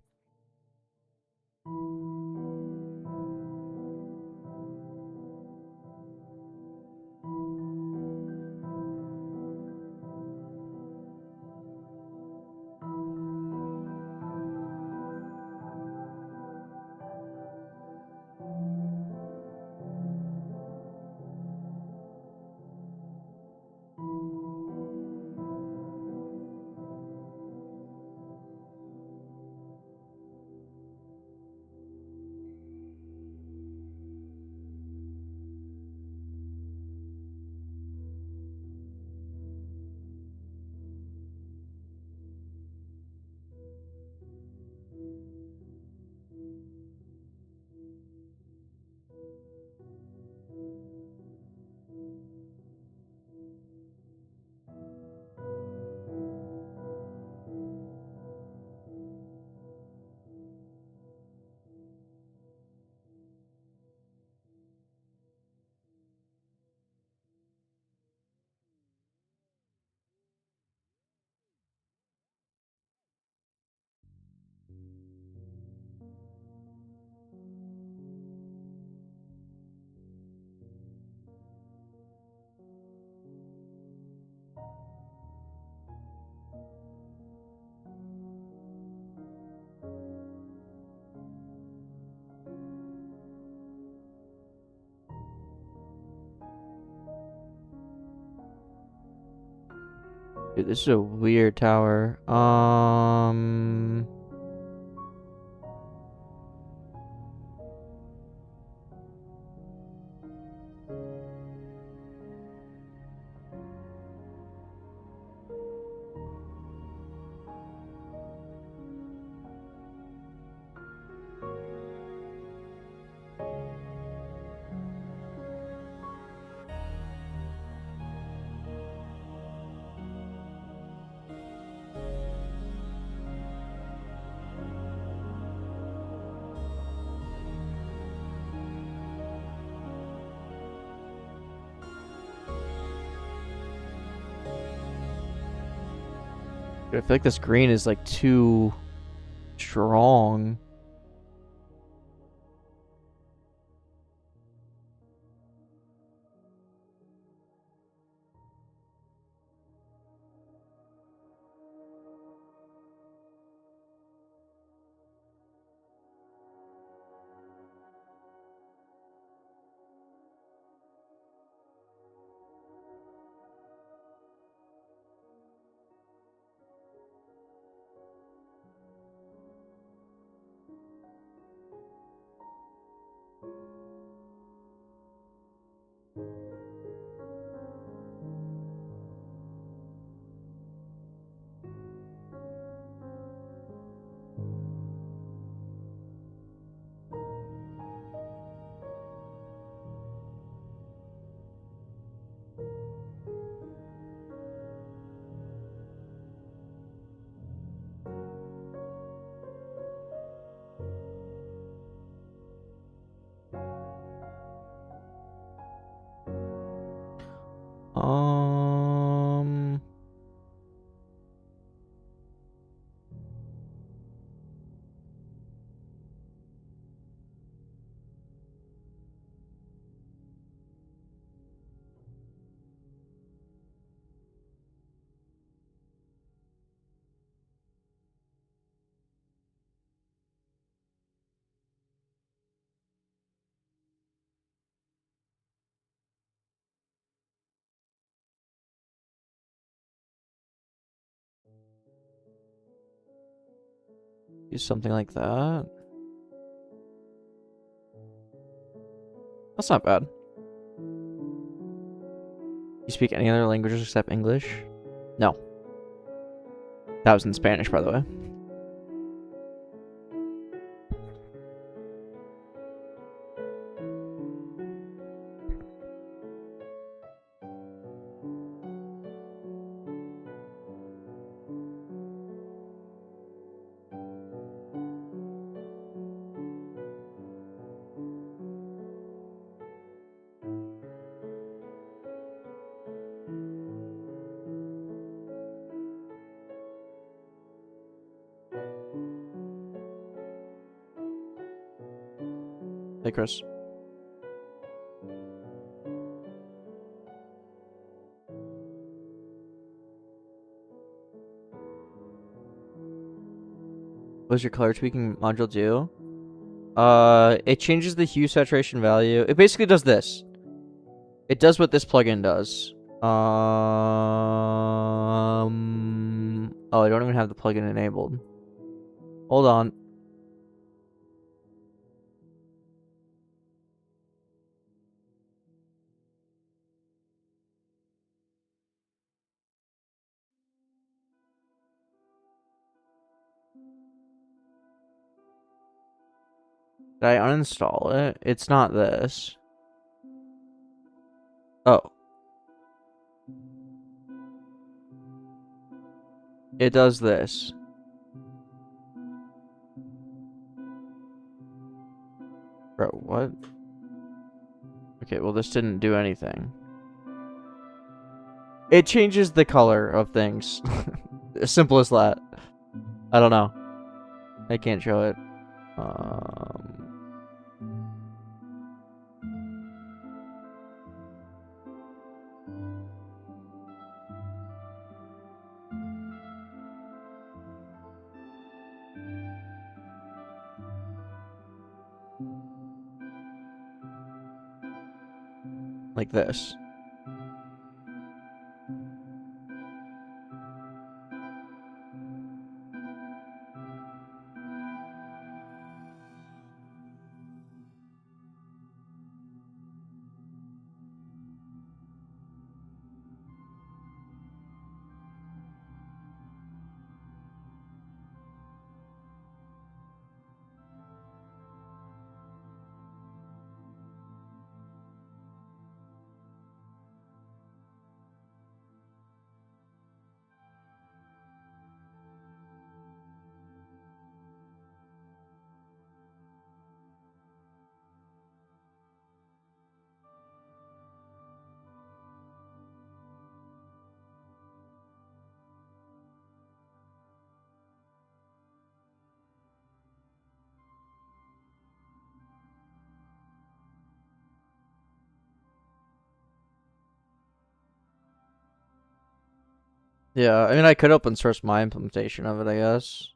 [SPEAKER 1] Dude, this is a weird tower. I feel like this green is like too strong. Um, use something like that. That's not bad. You speak any other languages except English? No. That was in Spanish, by the way. Hey, Chris. What does your color tweaking module do? It changes the hue saturation value. It basically does this. It does what this plugin does. Oh, I don't even have the plugin enabled. Hold on. Did I uninstall it? It's not this. Oh. It does this. Bro, what? Okay, well this didn't do anything. It changes the color of things. Simple as that. I don't know. I can't show it. Like this. Yeah, I mean, I could open source my implementation of it, I guess.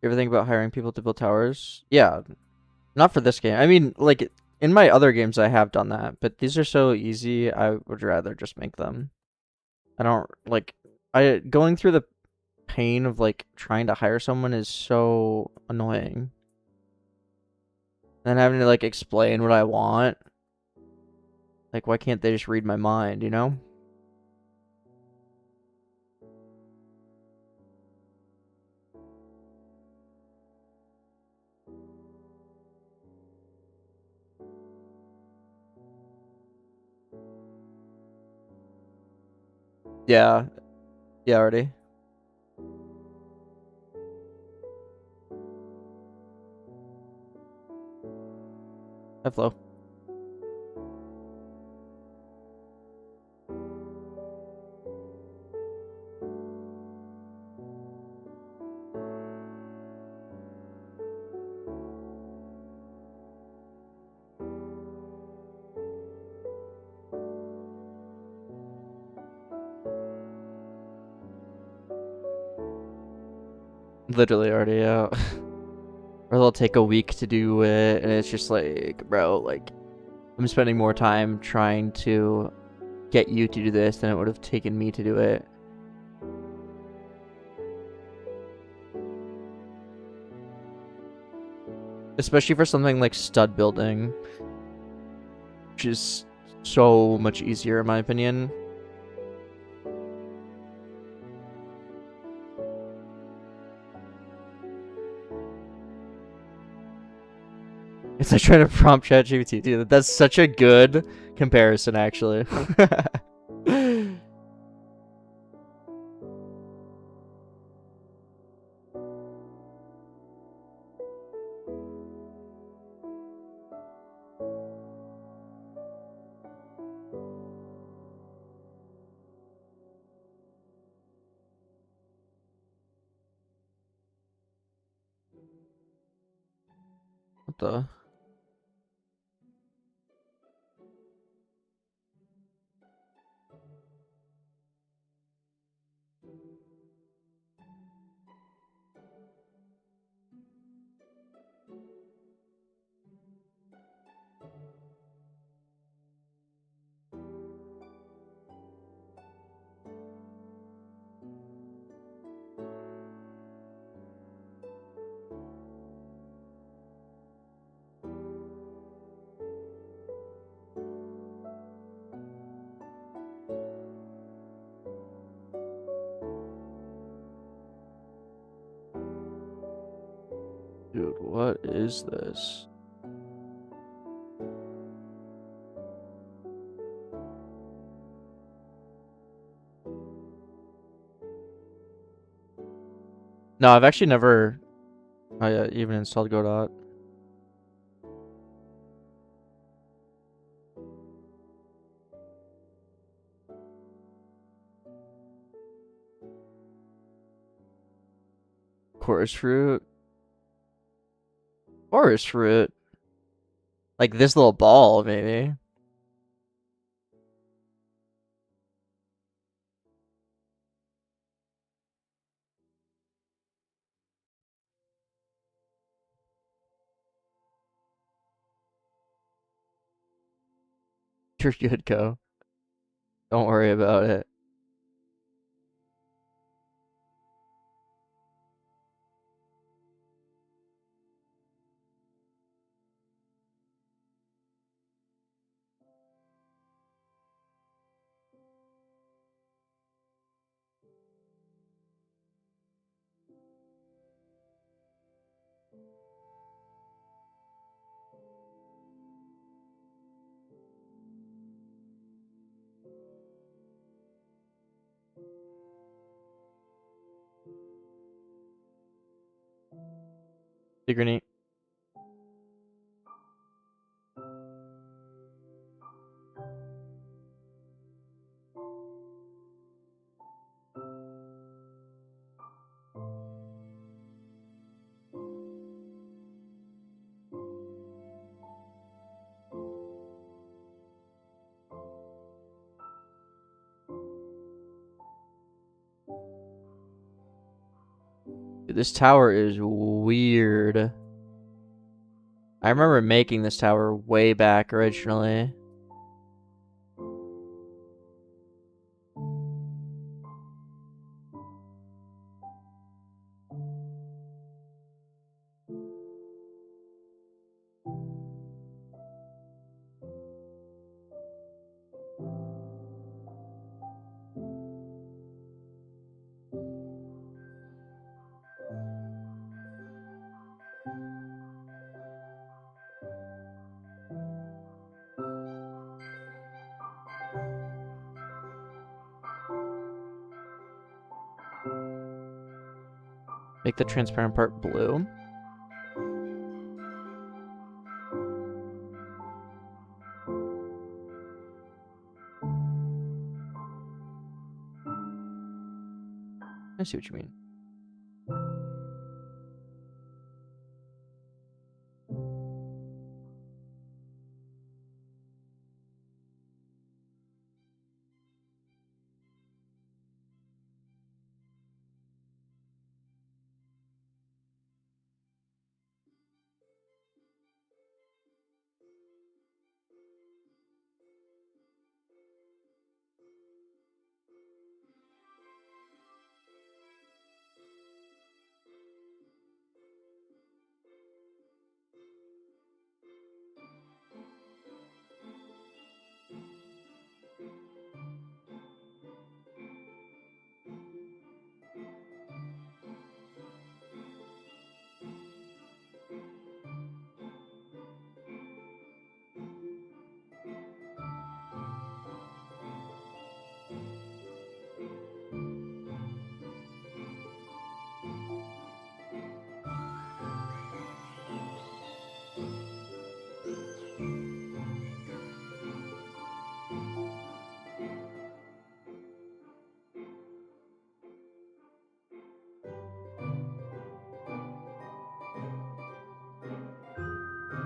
[SPEAKER 1] You ever think about hiring people to build towers? Yeah, not for this game. I mean, like, in my other games I have done that, but these are so easy, I would rather just make them. I don't, like, going through the pain of, like, trying to hire someone is so annoying. And having to, like, explain what I want. Like, why can't they just read my mind, you know? Yeah. Yeah, already. Have flow. Literally already out. Or they'll take a week to do it, and it's just like, bro, like, I'm spending more time trying to get you to do this than it would have taken me to do it. Especially for something like stud building, which is so much easier in my opinion. It's like trying to prompt ChatGPT, dude. That's such a good comparison, actually. What the? Dude, what is this? No, I've actually never even installed Godot. Chorus fruit. Chorus fruit. Like this little ball, maybe. You're good, Go. Don't worry about it. Sigourney. Dude, this tower is weird. I remember making this tower way back originally. Make the transparent part blue. I see what you mean.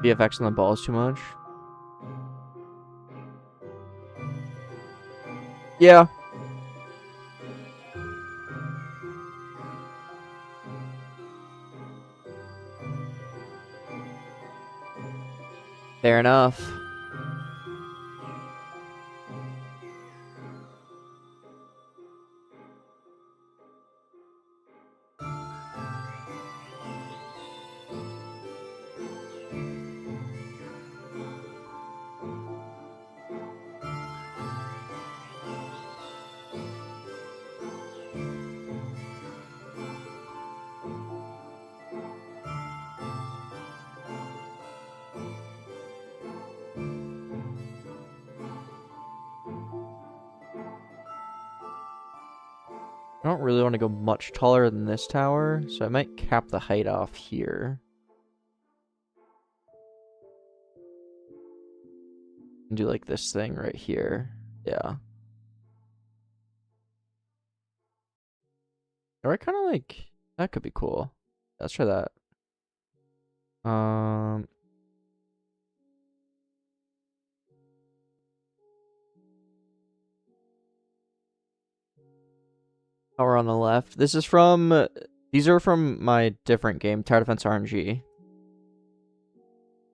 [SPEAKER 1] VFX on the ball is too much. Yeah. Fair enough. I don't really want to go much taller than this tower, so I might cap the height off here. And do like this thing right here. Yeah. Or I kind of like, that could be cool. Let's try that. Tower on the left. This is from, these are from my different game, Tower Defense RNG.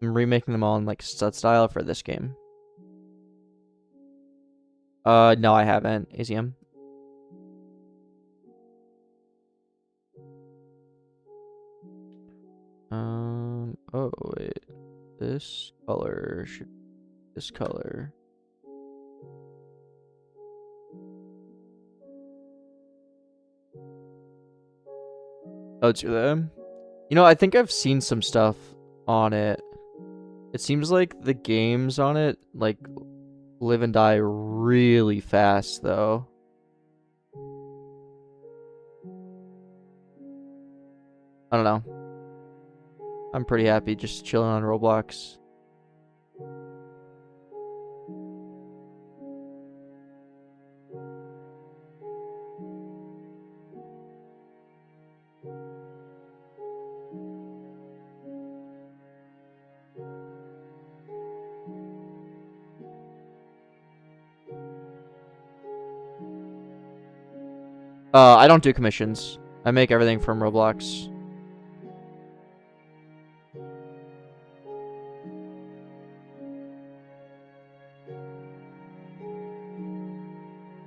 [SPEAKER 1] I'm remaking them all in like stud style for this game. No, I haven't. AZM. Oh wait. This color should this color. Oh, to them. You know, I think I've seen some stuff on it. It seems like the games on it like live and die really fast though. I don't know. I'm pretty happy just chilling on Roblox. I don't do commissions. I make everything from Roblox.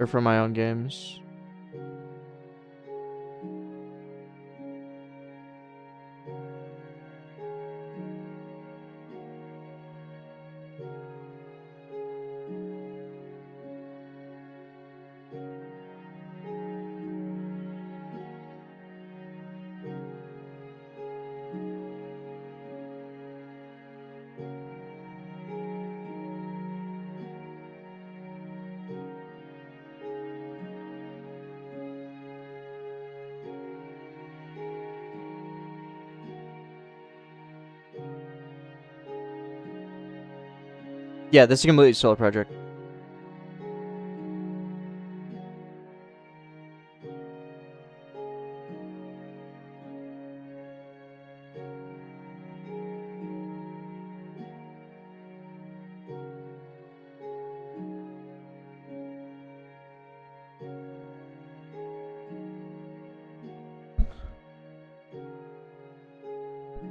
[SPEAKER 1] Or from my own games. Yeah, this is a completely solo project.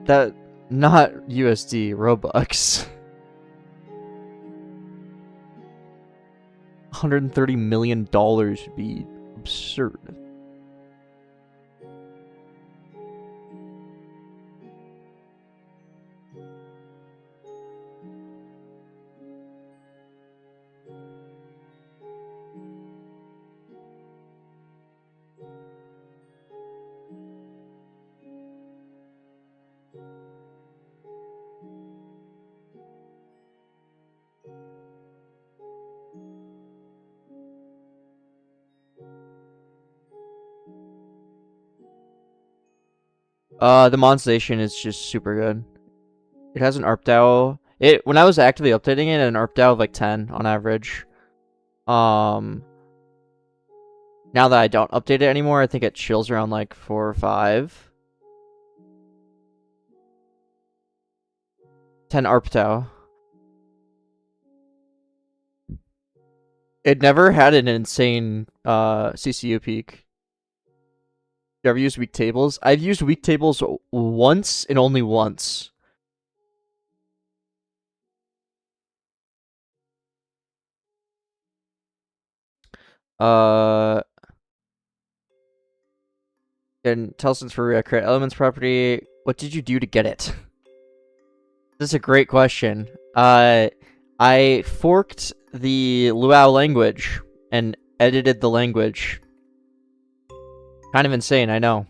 [SPEAKER 1] That not USD, Robux. $130 million would be absurd. The monetization is just super good. It has an ARPDAU. When I was actively updating it, an ARPDAU of like 10 on average. Now that I don't update it anymore, I think it chills around like 4 or 5. 10 ARPDAU. It never had an insane CCU peak. You ever use weak tables? I've used weak tables once and only once. And Telson's for React create elements property. What did you do to get it? This is a great question. I forked the Lua language and edited the language. Kind of insane, I know.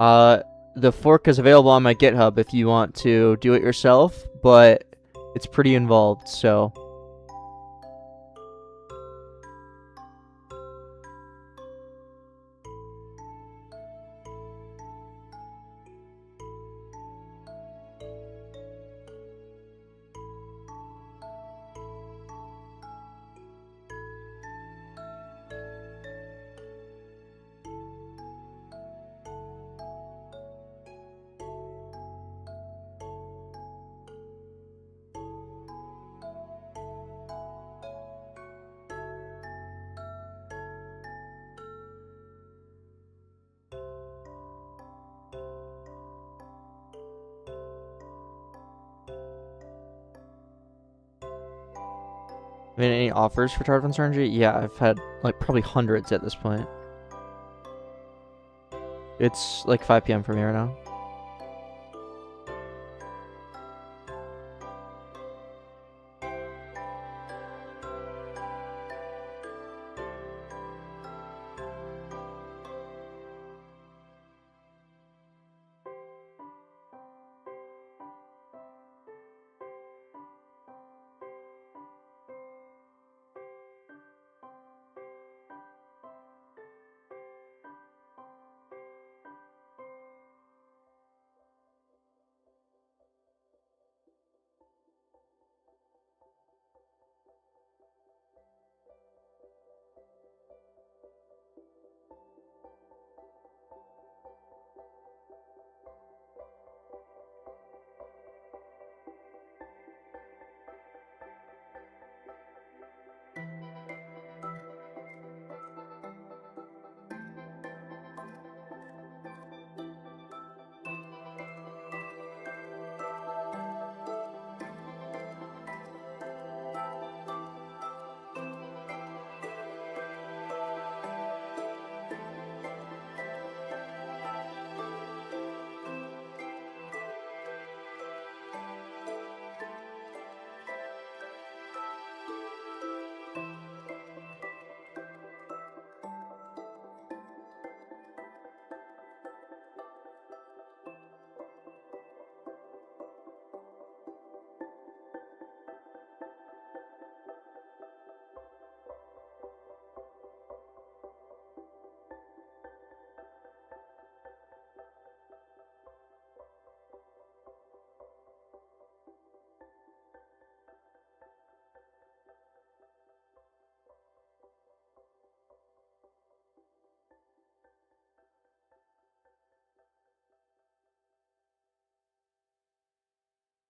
[SPEAKER 1] The fork is available on my GitHub if you want to do it yourself, but it's pretty involved, so. I mean, any offers for Tardive and StarterGui? Yeah, I've had like probably hundreds at this point. It's like 5 p.m. for me right now.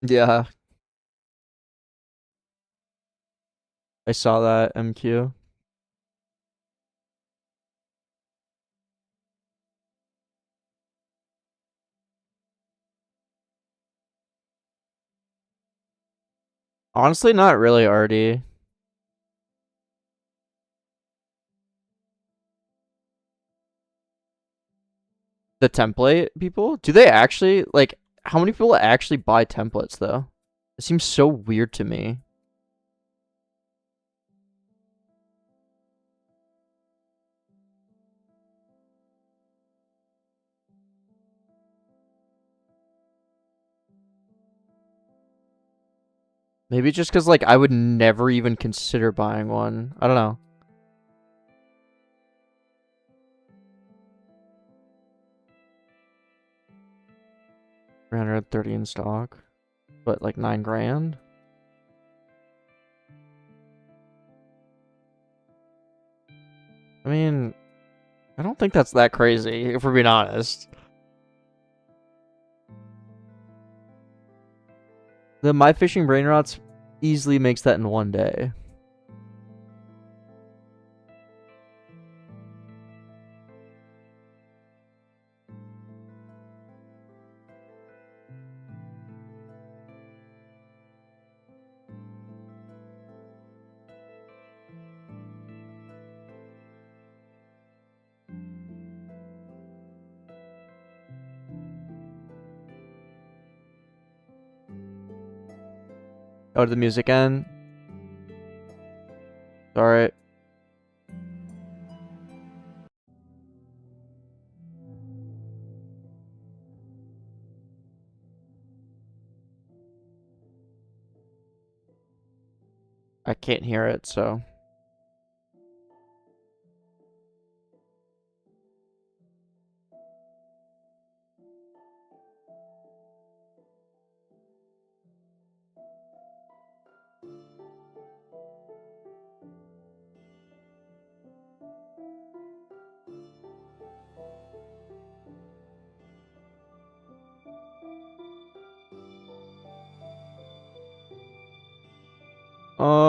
[SPEAKER 1] Yeah, I saw that MQ. Honestly, not really, RD. The template people? Do they actually, like, how many people actually buy templates, though? It seems so weird to me. Maybe just because, like, I would never even consider buying one. I don't know. $330 in stock. But, like, 9 grand? I mean, I don't think that's that crazy, if we're being honest. The My Fishing Brain Rots easily makes that in 1 day. Oh, did the music end? Alright. I can't hear it, so.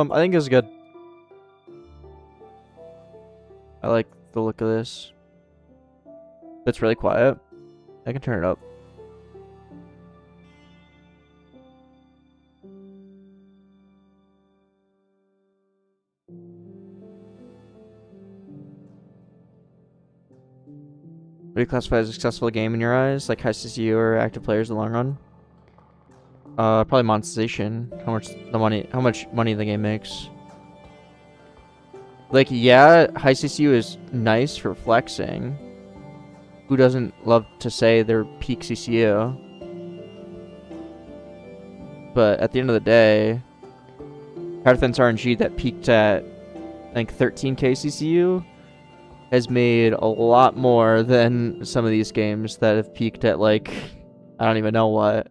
[SPEAKER 1] I think it's good. I like the look of this. It's really quiet. I can turn it up. What do you classify as a successful game in your eyes? Like high CCU or active players in the long run? Probably monetization. How much money the game makes. Like, yeah, high CCU is nice for flexing. Who doesn't love to say they're peak CCU? But at the end of the day, Hard Defense RNG that peaked at, I think, 13k CCU has made a lot more than some of these games that have peaked at, like, I don't even know what.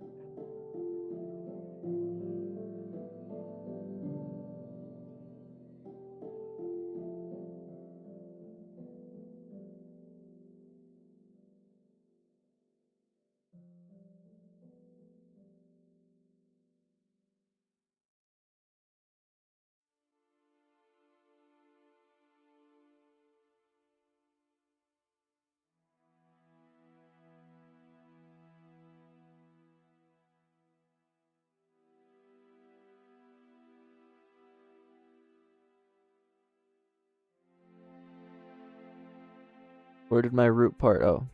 [SPEAKER 1] Where did my root part? Oh.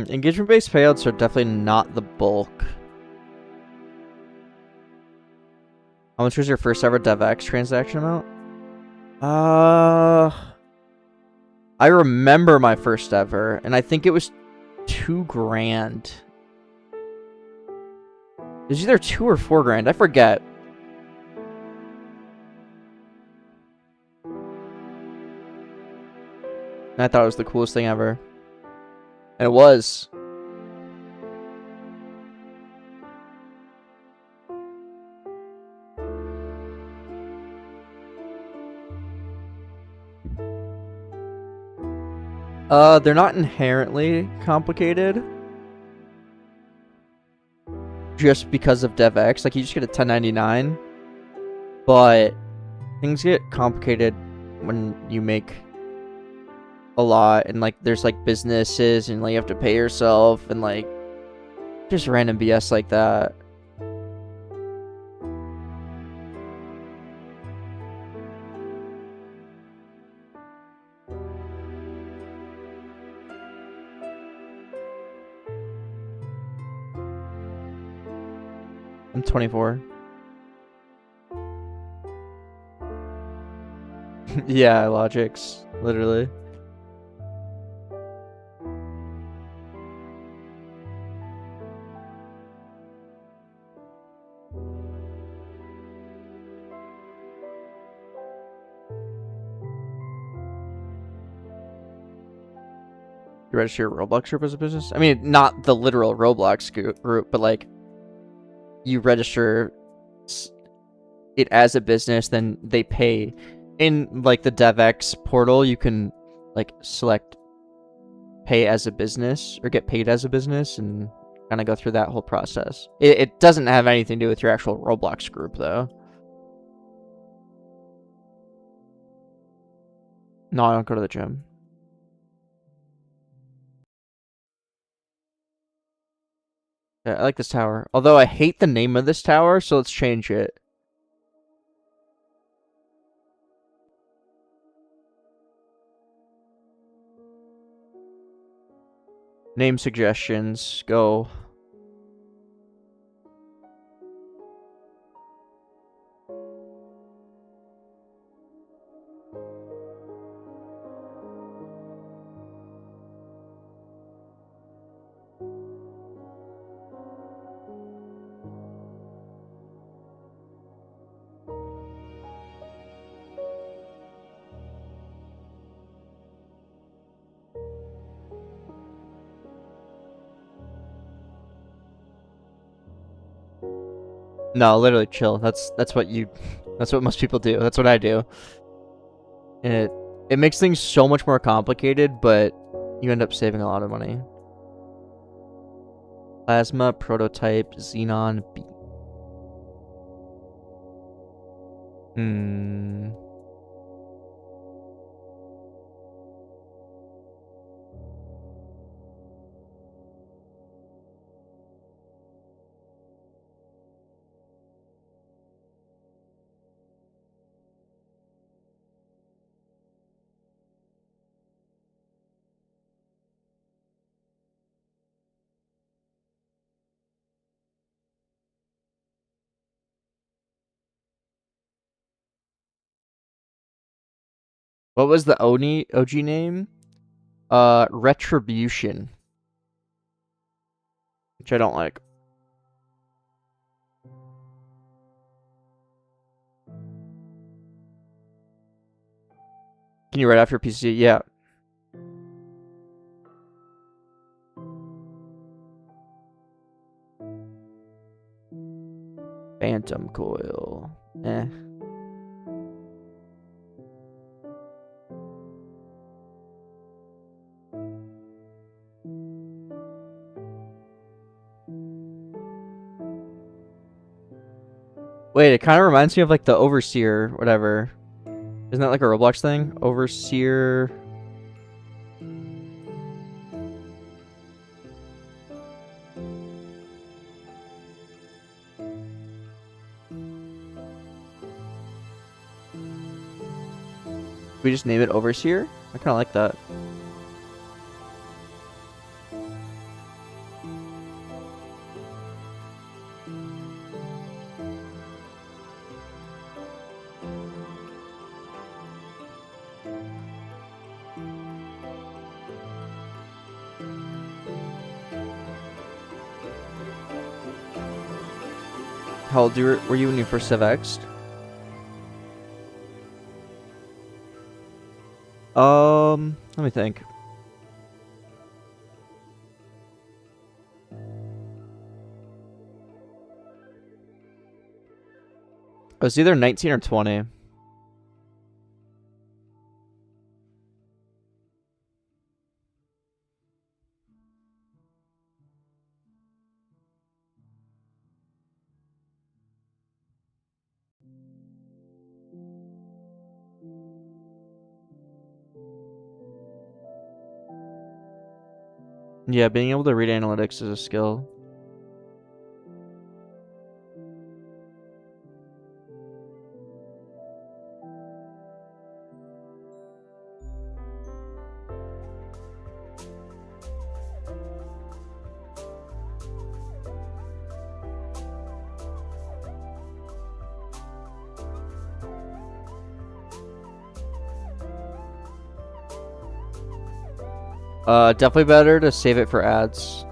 [SPEAKER 1] Engagement-based payouts are definitely not the bulk. How much was your first ever DevX transaction amount? I remember my first ever, and I think it was $2,000. It was either 2 or 4 grand. I forget. And I thought it was the coolest thing ever. And it was. They're not inherently complicated. Just because of DevX. Like, you just get a 1099. But things get complicated when you make a lot. And, like, there's, like, businesses. And, like, you have to pay yourself. And, like, just random BS like that. I'm 24. Yeah, Logics. Literally. You register your Roblox group as a business? I mean, not the literal Roblox group, but like, you register it as a business, then they pay. In like the DevX portal, you can like select pay as a business or get paid as a business and kind of go through that whole process. It doesn't have anything to do with your actual Roblox group, though. No, I don't go to the gym. Yeah, I like this tower. Although I hate the name of this tower, so let's change it. Name suggestions. Go. No, literally chill. That's what most people do. That's what I do. And it makes things so much more complicated, but you end up saving a lot of money. Plasma, prototype, xenon, B. What was the OG name? Retribution. Which I don't like. Can you write off your PC? Yeah. Phantom coil. Eh. Wait, it kind of reminds me of like the Overseer, whatever. Isn't that like a Roblox thing? Overseer. We just name it Overseer? I kind of like that. How old were you when you first have X'd? Let me think. It was either 19 or 20. Yeah, being able to read analytics is a skill. Definitely better to save it for ads.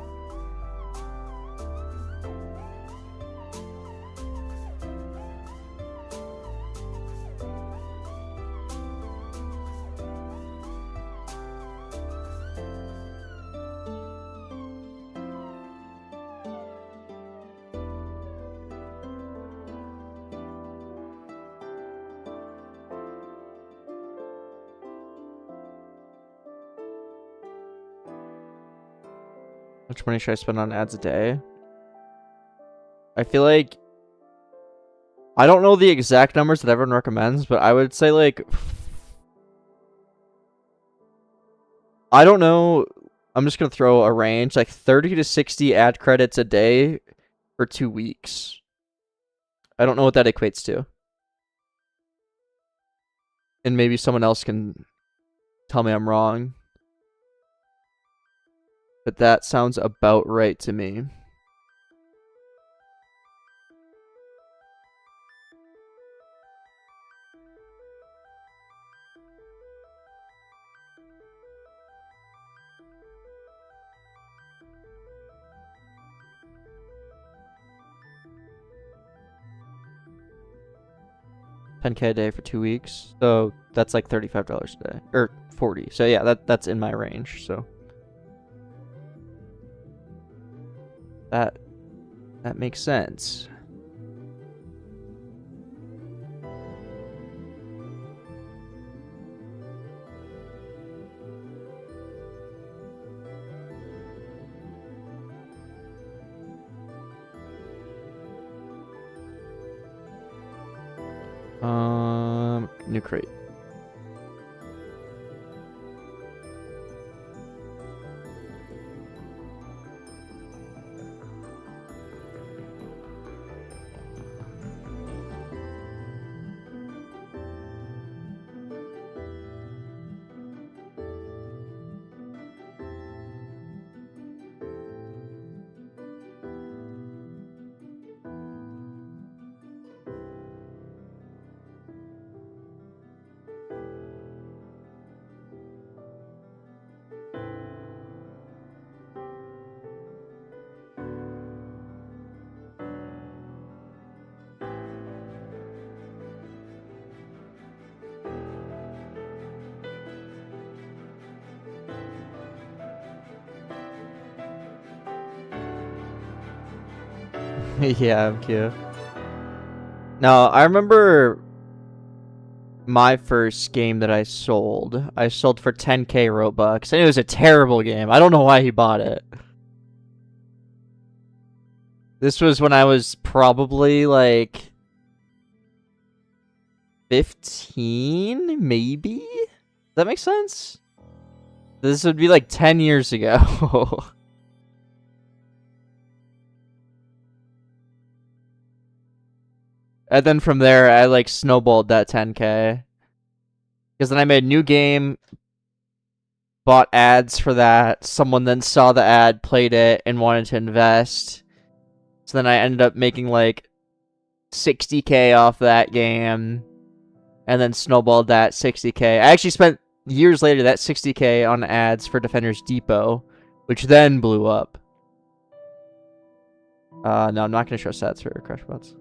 [SPEAKER 1] How much money should I spend on ads a day? I feel like I don't know the exact numbers that everyone recommends, but I would say like I don't know. I'm just gonna throw a range like 30 to 60 ad credits a day for 2 weeks. I don't know what that equates to. And maybe someone else can tell me I'm wrong. But that sounds about right to me. $10K a day for 2 weeks. So that's like $35 a day. Or 40. So yeah, that's in my range. So that makes sense. New crate. Yeah, I'm cute. No, I remember my first game that I sold for 10K Robux, and it was a terrible game. I don't know why he bought it. This was when I was probably like 15, maybe? Does that make sense? This would be like 10 years ago. And then from there, I like snowballed that 10K. Because then I made a new game, bought ads for that. Someone then saw the ad, played it, and wanted to invest. So then I ended up making like 60K off that game. And then snowballed that 60K. I actually spent years later that 60K on ads for Defenders Depot, which then blew up. No, I'm not going to show stats for Crushbots.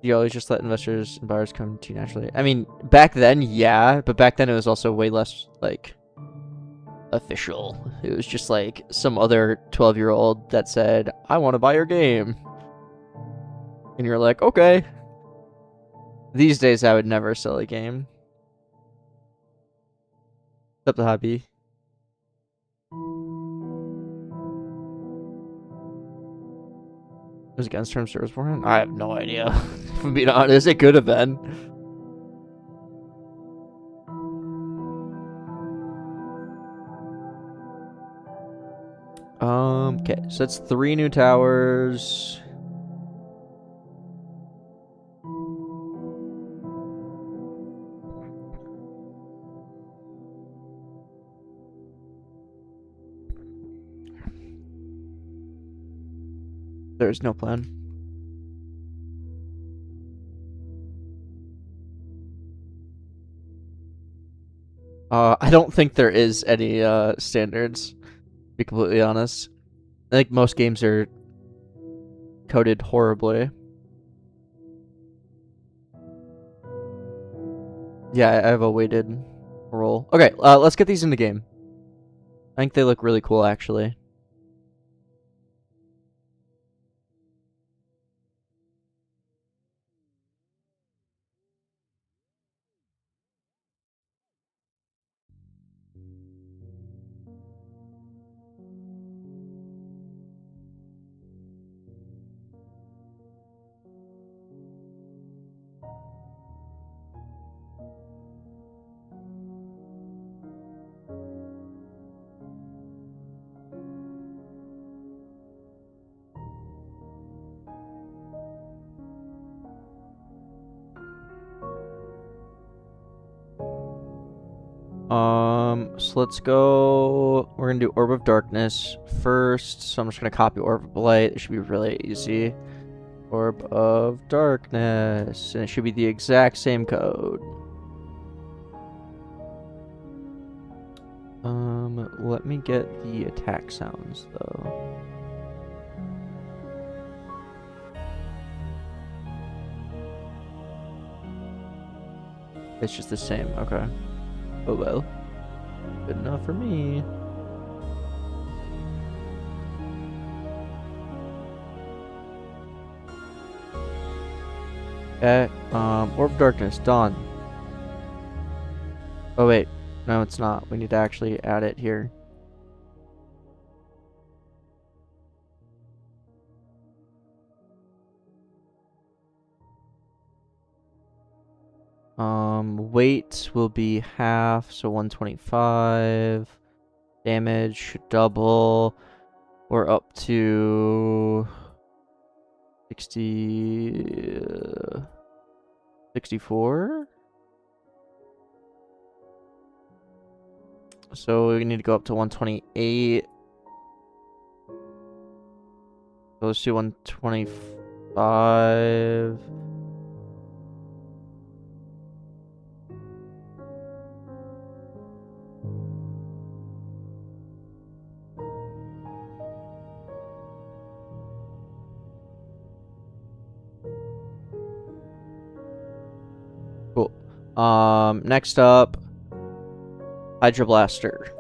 [SPEAKER 1] You always just let investors and buyers come to you naturally. I mean, back then, yeah, but back then it was also way less, like, official. It was just, like, some other 12-year-old that said, I want to buy your game. And you're like, okay. These days, I would never sell a game. Except the hobby. Was against term service beforehand? I have no idea. If I'm being honest, it could have been. Okay, so that's 3 new towers. There's no plan. I don't think there is any standards, to be completely honest. I think most games are coded horribly. Yeah, I have a weighted roll. Okay, let's get these in the game. I think they look really cool, actually. So let's go. We're gonna do Orb of Darkness first. So I'm just gonna copy Orb of Light. It should be really easy. Orb of Darkness, and it should be the exact same code. Let me get the attack sounds though. It's just the same. Okay. Oh well. Good enough for me. Okay, Orb of Darkness, done. Oh wait, no it's not. We need to actually add it here. Weight will be half, so 125. Damage should double. We're up to 60, 64. So we need to go up to 128. So let's do 125. Cool. Next up, Hydro Blaster.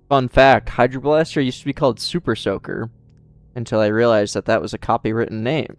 [SPEAKER 1] Fun fact, Hydro Blaster used to be called Super Soaker until I realized that that was a copywritten name.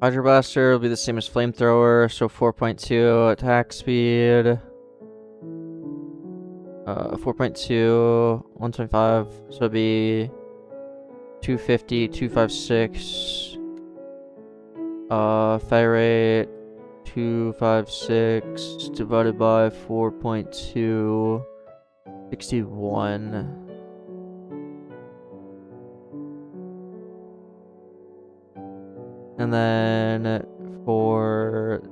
[SPEAKER 1] Hydro Blaster will be the same as Flamethrower, so 4.2 attack speed. 4.2, 125, so it'd be 250, 256. Fire rate 256 divided by 4.2, 61. And then for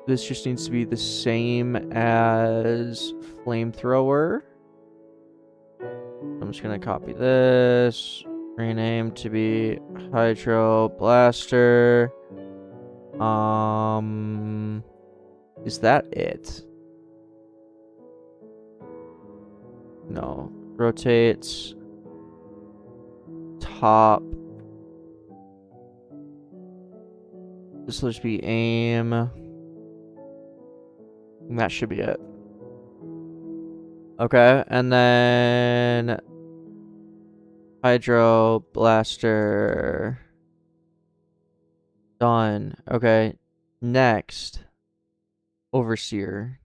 [SPEAKER 1] this just needs to be the same as Flamethrower. I'm just gonna copy this, rename to be Hydro Blaster. Is that it? No. Rotates. Top. This will just be aim. And that should be it. Okay, and then Hydro Blaster. Done. Okay. Next. Overseer.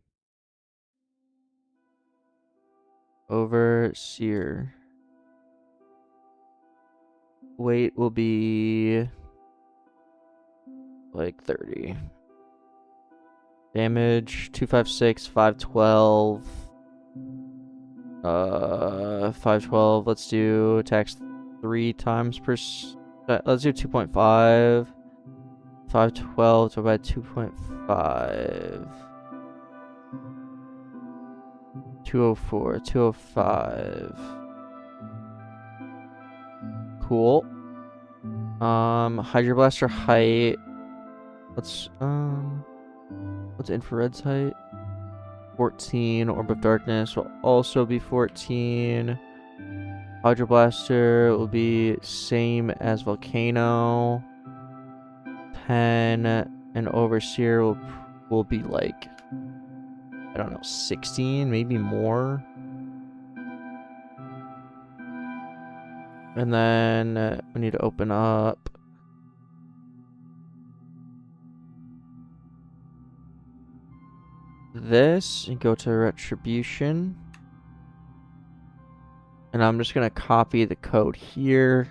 [SPEAKER 1] Overseer. Weight will be like 30. Damage 256, 512. 512. Let's do attacks 3 times per. Let's do 2.5. 512 divided by 2.5. 204, 205. Cool. Hydro Blaster height. What's infrared's height? 14. Orb of Darkness will also be 14. Hydro Blaster will be same as Volcano. 10. And Overseer will be like, I don't know, 16, maybe more. And then we need to open up this and go to Retribution. And I'm just going to copy the code here.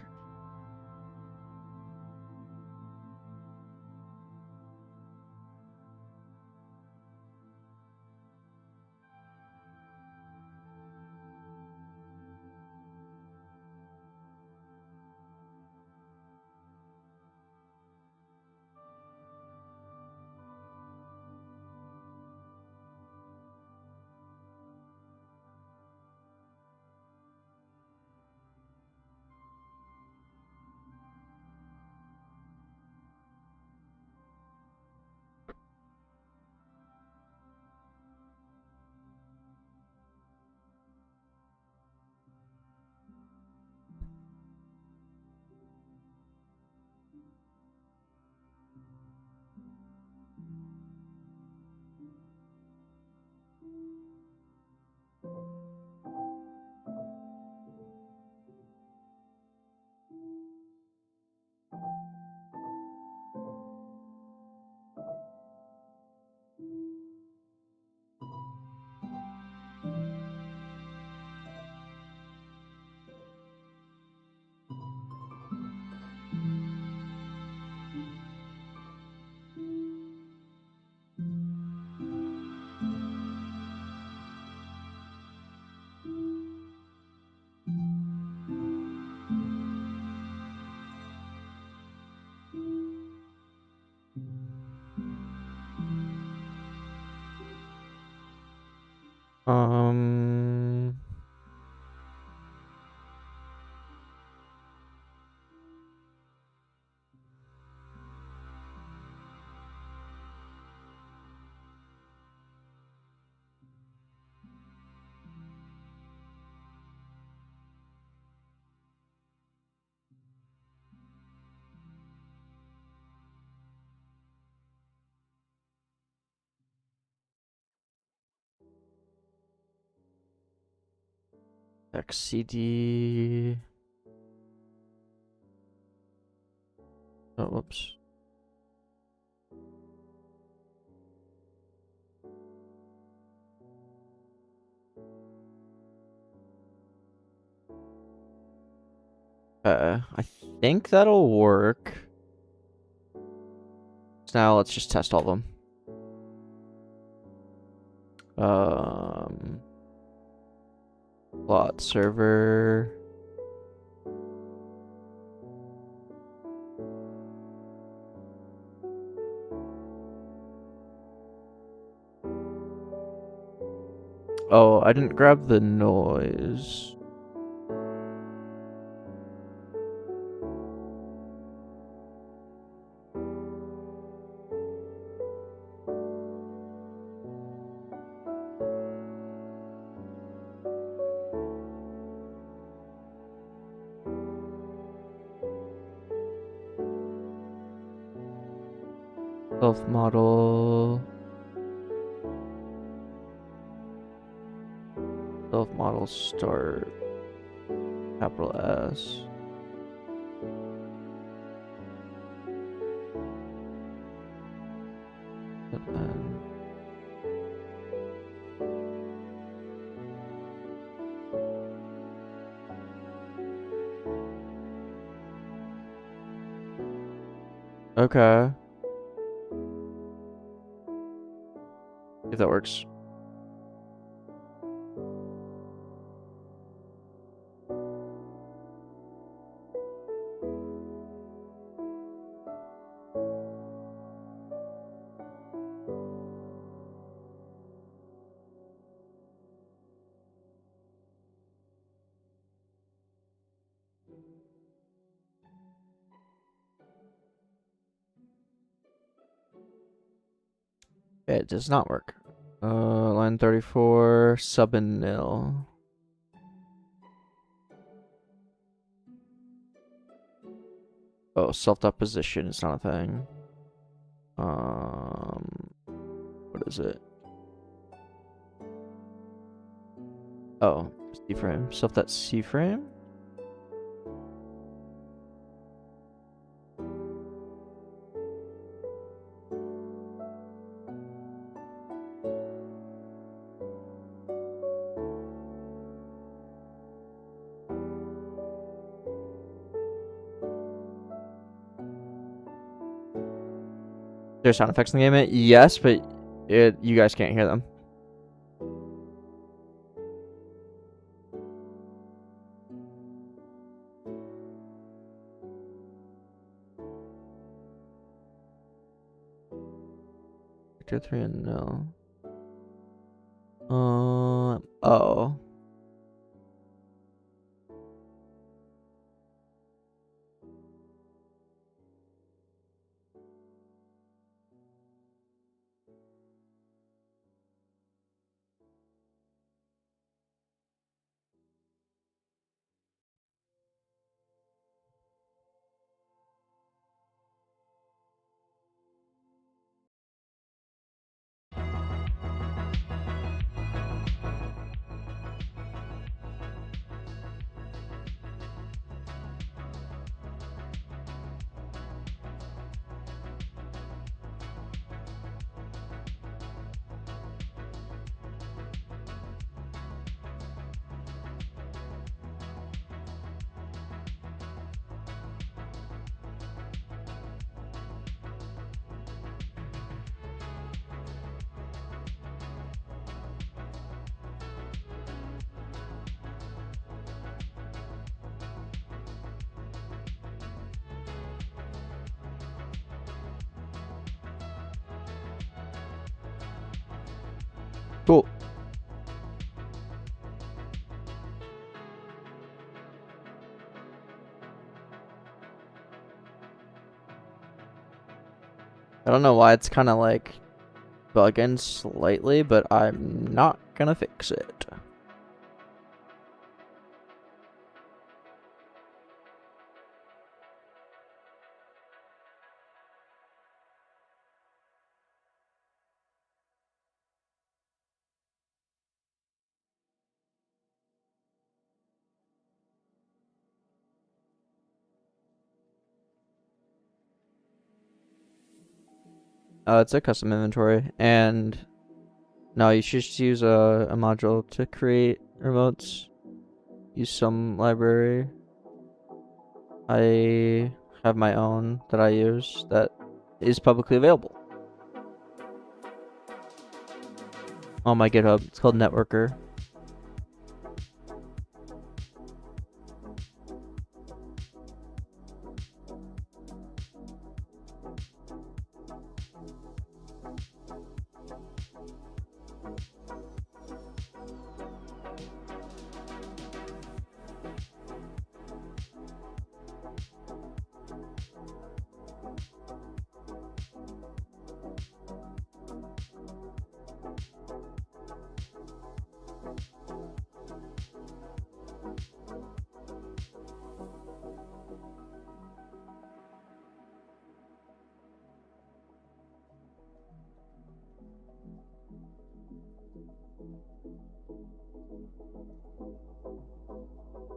[SPEAKER 1] XCD. Oh, whoops. I think that'll work. So now let's just test all of them. Plot server. Oh, I didn't grab the noise. Self-model. Self-model start. Capital S. And then... Okay. If that works. It does not work. Line 34, sub and nil. Oh, self-deposition is not a thing. What is it? Oh, C-frame. Self-that C-frame? There's sound effects in the game? Yes, but you guys can't hear them. Victor 3 and no. Oh. Cool. I don't know why it's kind of like bugging slightly, but I'm not gonna fix it. It's a custom inventory, and no, you should just use a module to create remotes. Use some library. I have my own that I use that is publicly available on my GitHub. It's called Networker.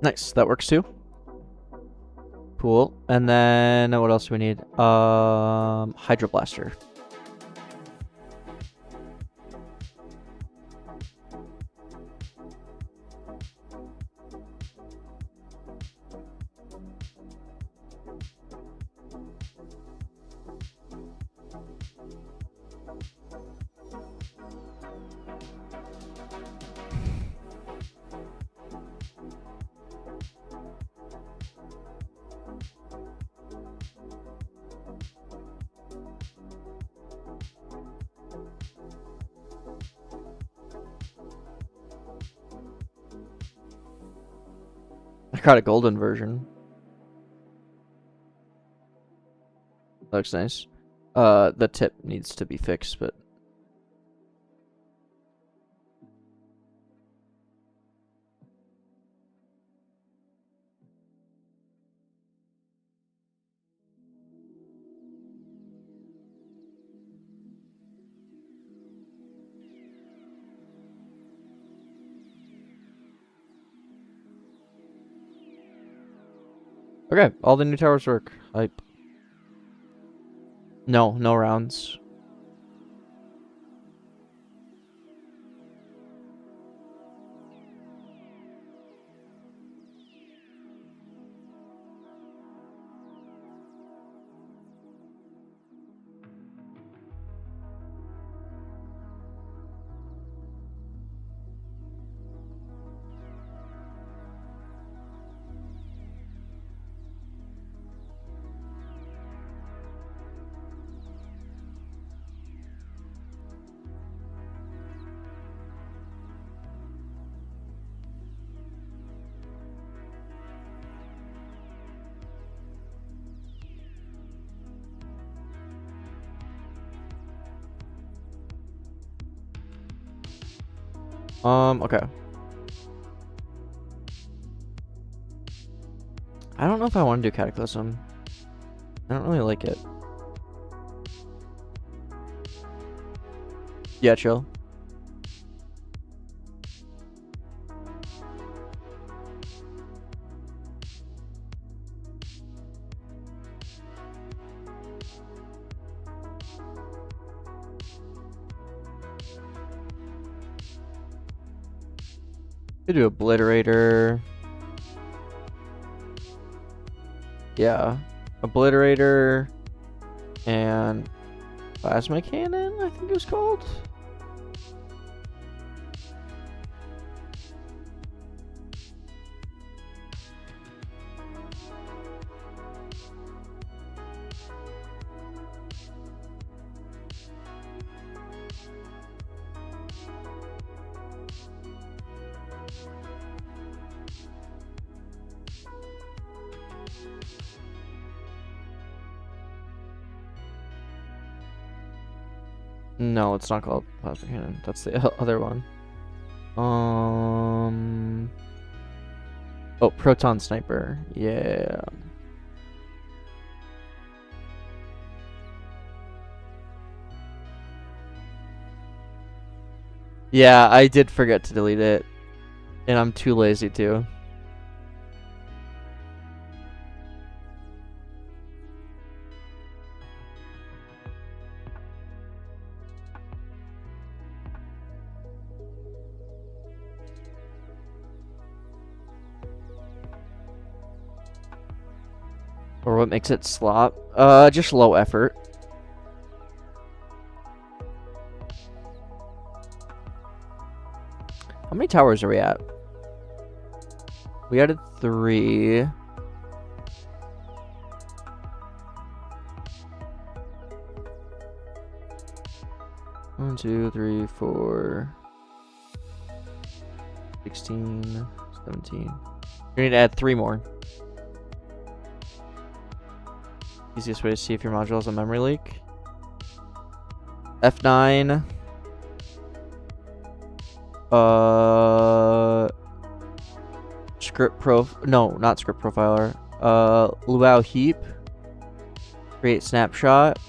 [SPEAKER 1] Nice, that works too. Cool. And then what else do we need? Hydro Blaster. I got a golden version. That looks nice. The tip needs to be fixed, but okay, all the new towers work. Hype. No rounds. Okay. I don't know if I want to do Cataclysm. I don't really like it. Yeah, chill. Could do Obliterator. Yeah. Obliterator and Plasma Cannon, I think it was called. No, it's not called Plasma Cannon. That's the other one. Oh, Proton Sniper. Yeah. Yeah, I did forget to delete it. And I'm too lazy to. Or what makes it slop? Just low effort. How many towers are we at? We added 3. One, 2, 3, 4, 16, 17. We need to add 3 more. Easiest way to see if your module has a memory leak. F9. Not script profiler. Lua heap. Create snapshot.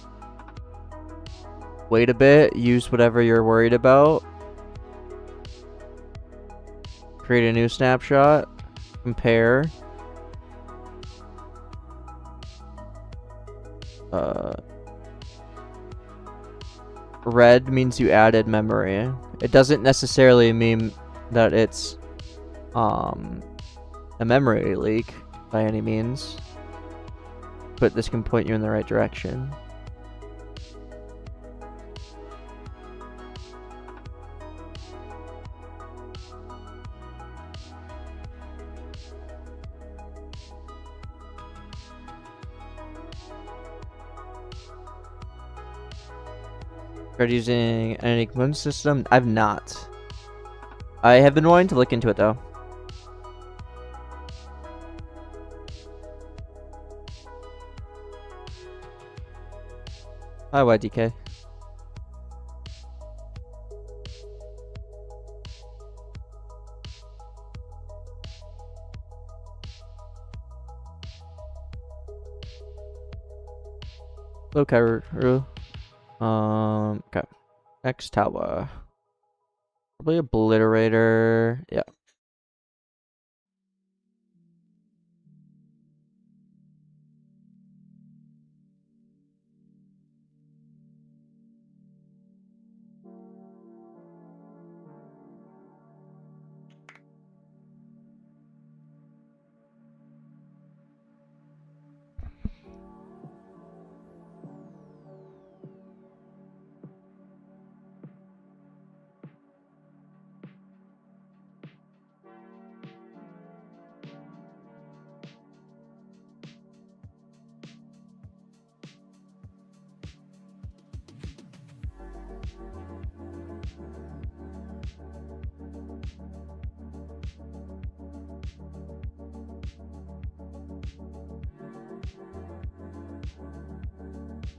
[SPEAKER 1] Wait a bit. Use whatever you're worried about. Create a new snapshot. Compare. Red means you added memory. It doesn't necessarily mean that it's a memory leak by any means, but this can point you in the right direction. Tried using an Enigma system? I've not. I have been wanting to look into it though. Hi, YDK. Hello, Kairu. Okay. Next tower. Probably obliterator. Yeah.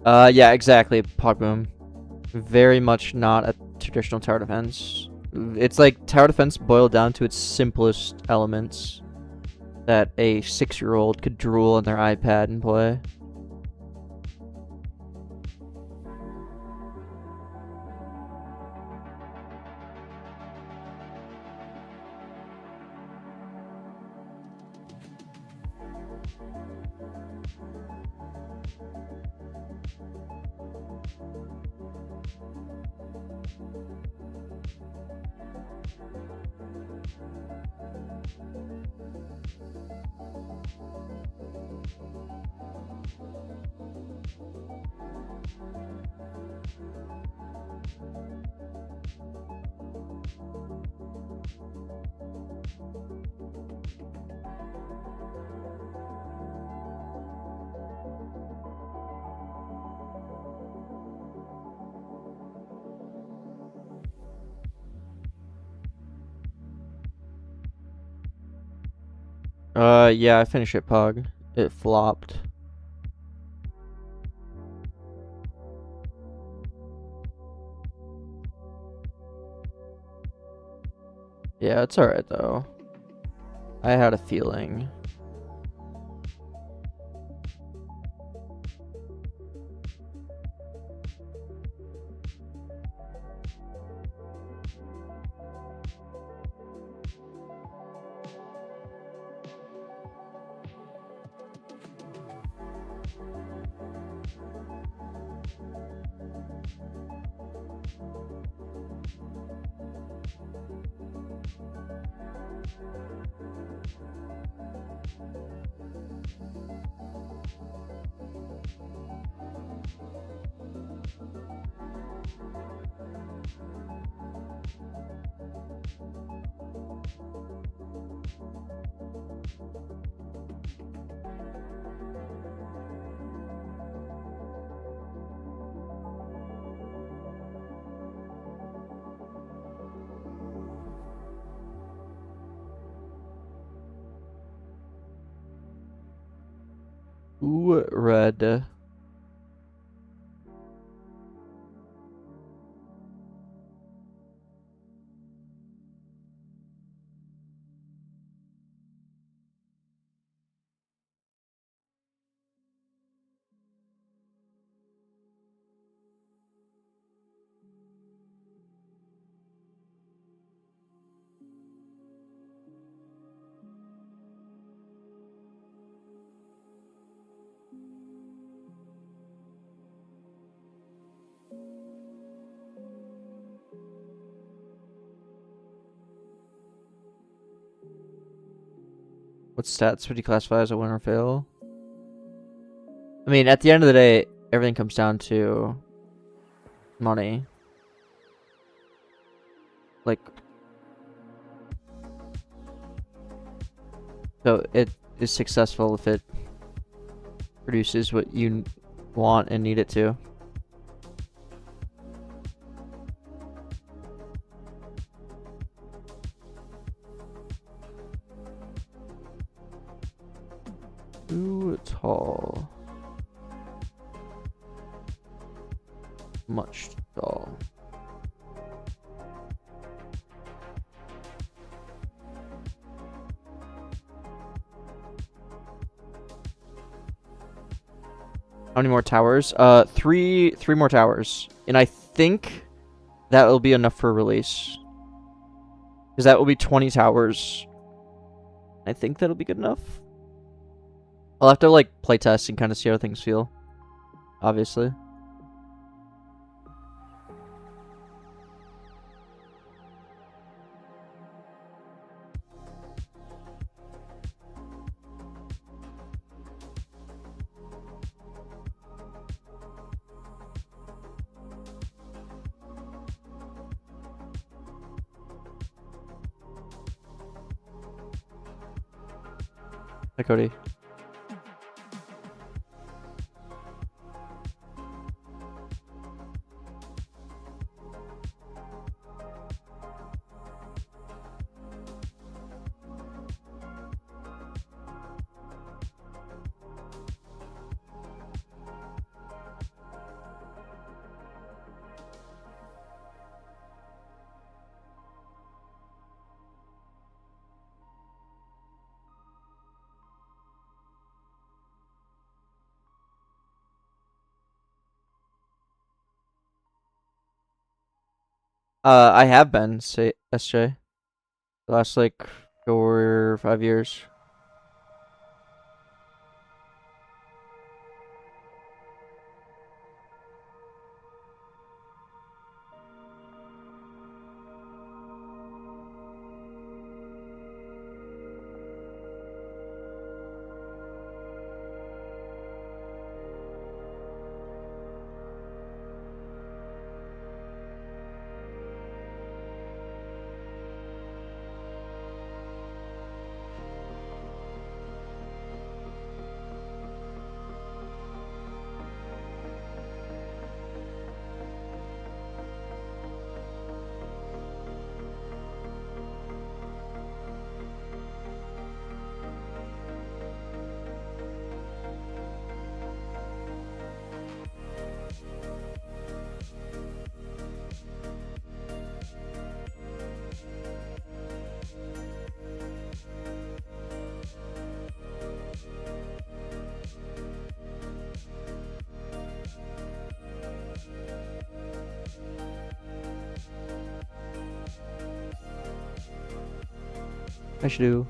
[SPEAKER 1] Yeah, exactly, Pogboom. Very much not a traditional tower defense. It's like tower defense boiled down to its simplest elements that a 6-year-old could drool on their iPad and play. Yeah, I finished it, Pog. It flopped. Yeah, it's alright though. I had a feeling. Ooh, red. What stats would you classify as a win or fail? I mean, at the end of the day, everything comes down to money. Like, so it is successful if it produces what you want and need it to. Too tall. Much tall. How many more towers? Three more towers. And I think that will be enough for release. Because that will be 20 towers. I think that'll be good enough. I'll have to like play test and kind of see how things feel. Obviously. Hi, Cody. I have been, say, SJ. The last, like, 4 or 5 years. I should do.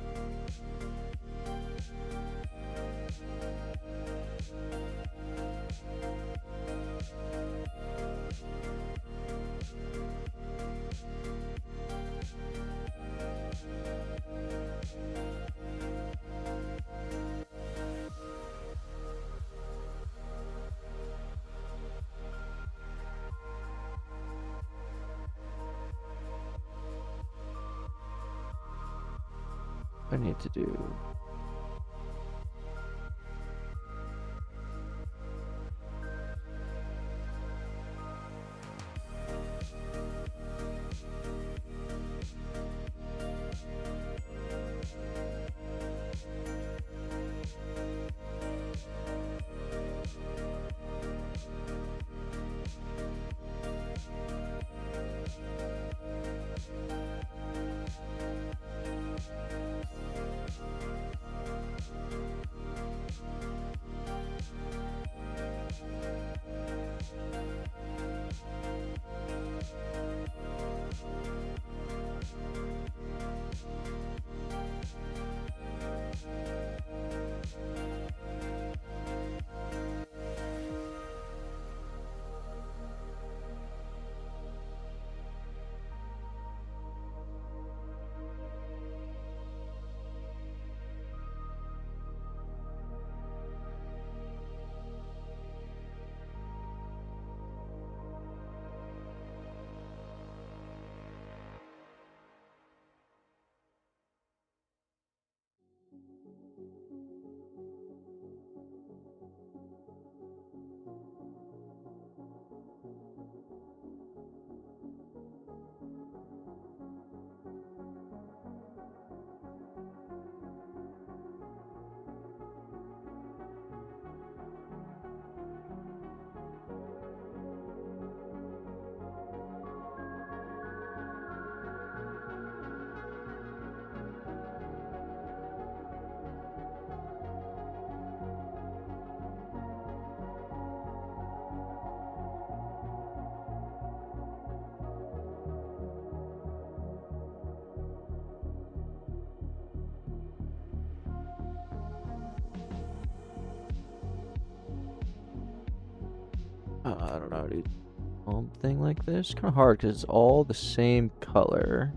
[SPEAKER 1] I need to do. I don't know how to do something like this. Kind of hard because it's all the same color.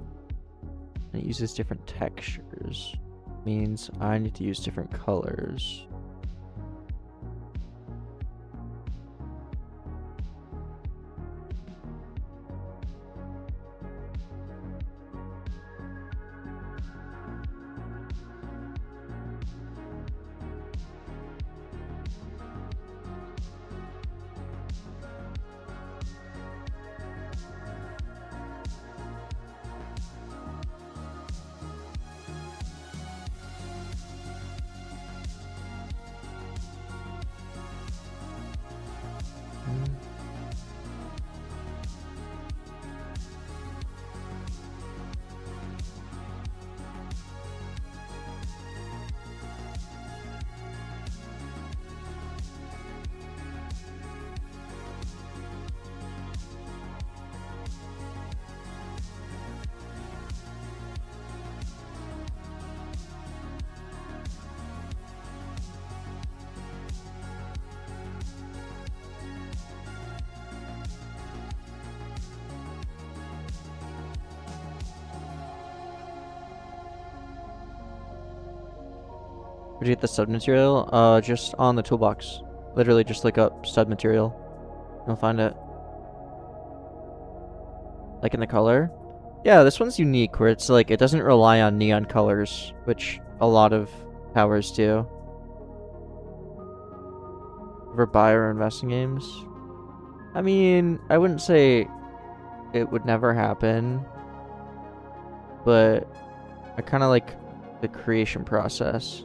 [SPEAKER 1] And it uses different textures. Means I need to use different colors. Where'd you get the stud material? Just on the toolbox. Literally just look up stud material. You'll find it. Like in the color. Yeah, this one's unique where it's like, it doesn't rely on neon colors, which a lot of towers do. Ever buy or invest in games? I mean, I wouldn't say it would never happen, but I kind of like the creation process.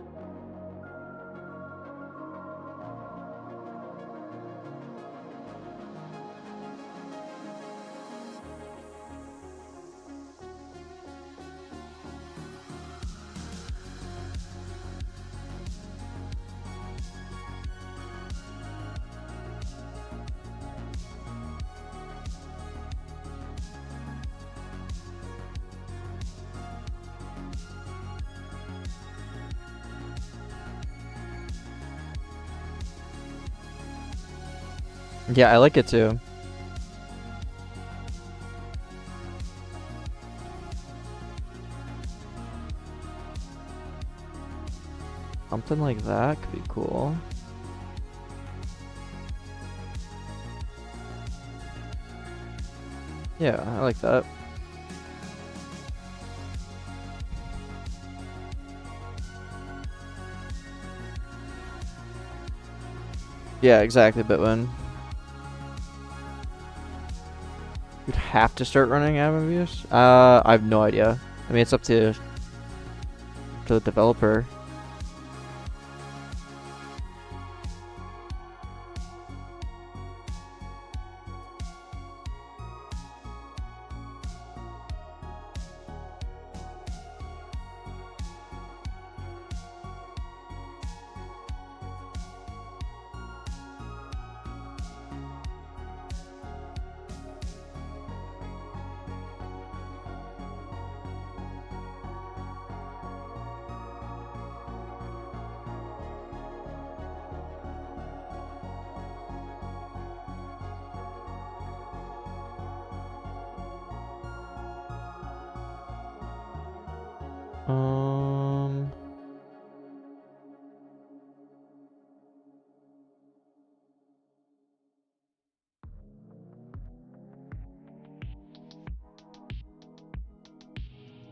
[SPEAKER 1] Yeah, I like it too. Something like that could be cool. Yeah, I like that. Yeah, exactly, Bitwin. You'd have to start running Avamviews? I have no idea. I mean, it's up to the developer.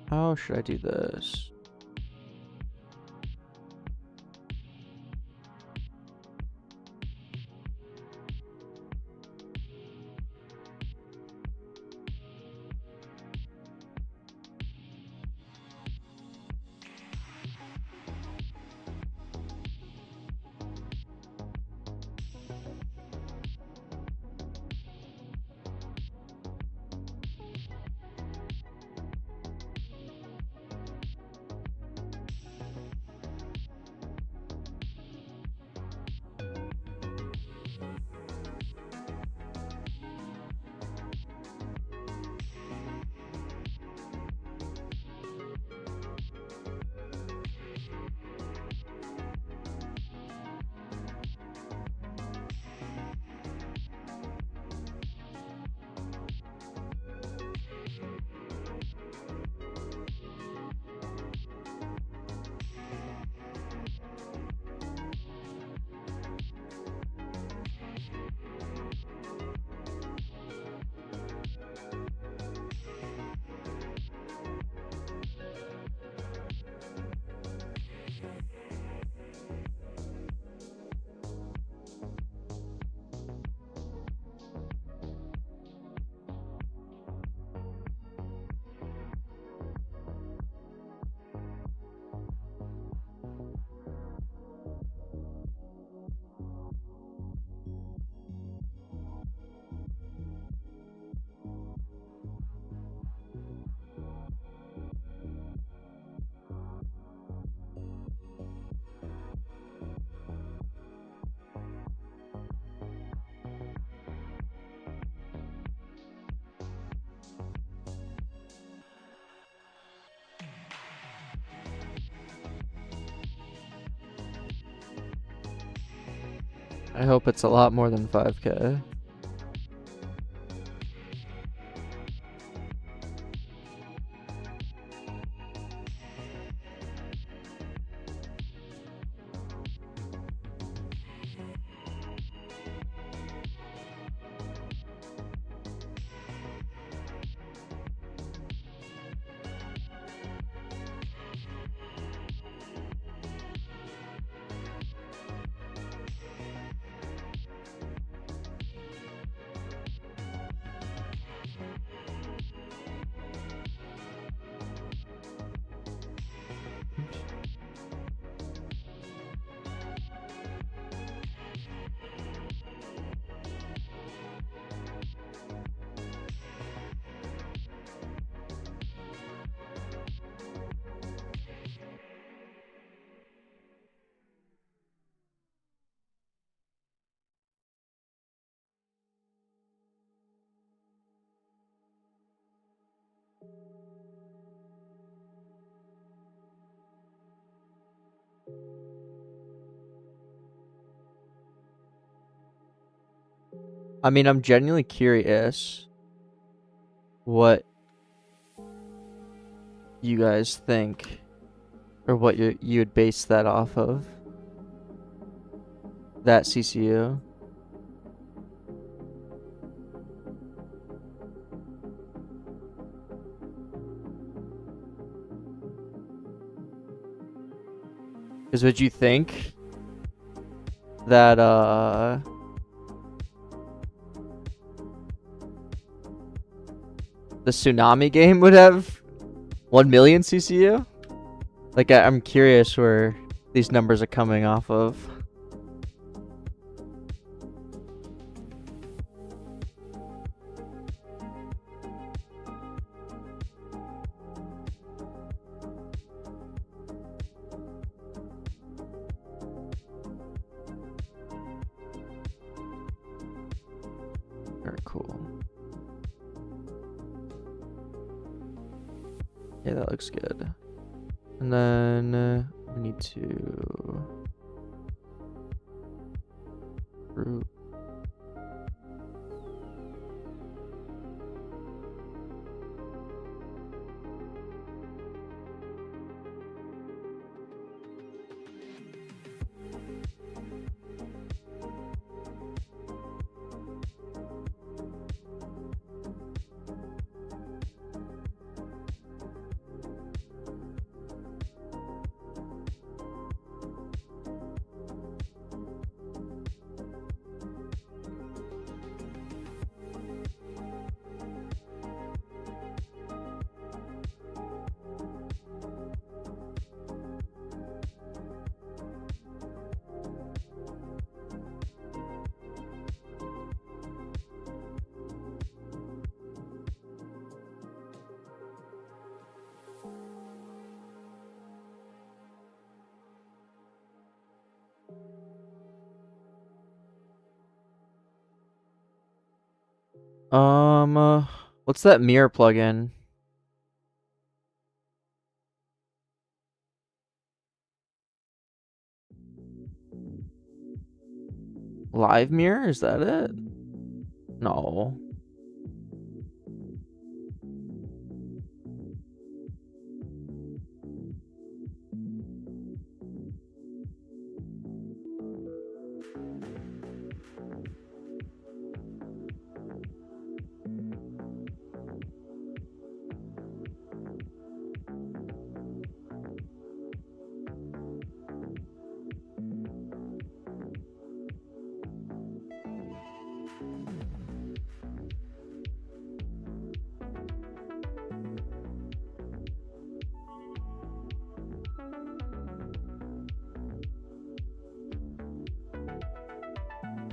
[SPEAKER 1] How should I do this? I hope it's a lot more than 5K. I mean, I'm genuinely curious what you guys think, or what you would base that off of. That CCU. Because would you think that the Tsunami game would have 1 million CCU? Like, I'm curious where these numbers are coming off of. Very cool. Yeah, that looks good. And then we need to group. What's that mirror plugin? Live mirror? Is that it? No.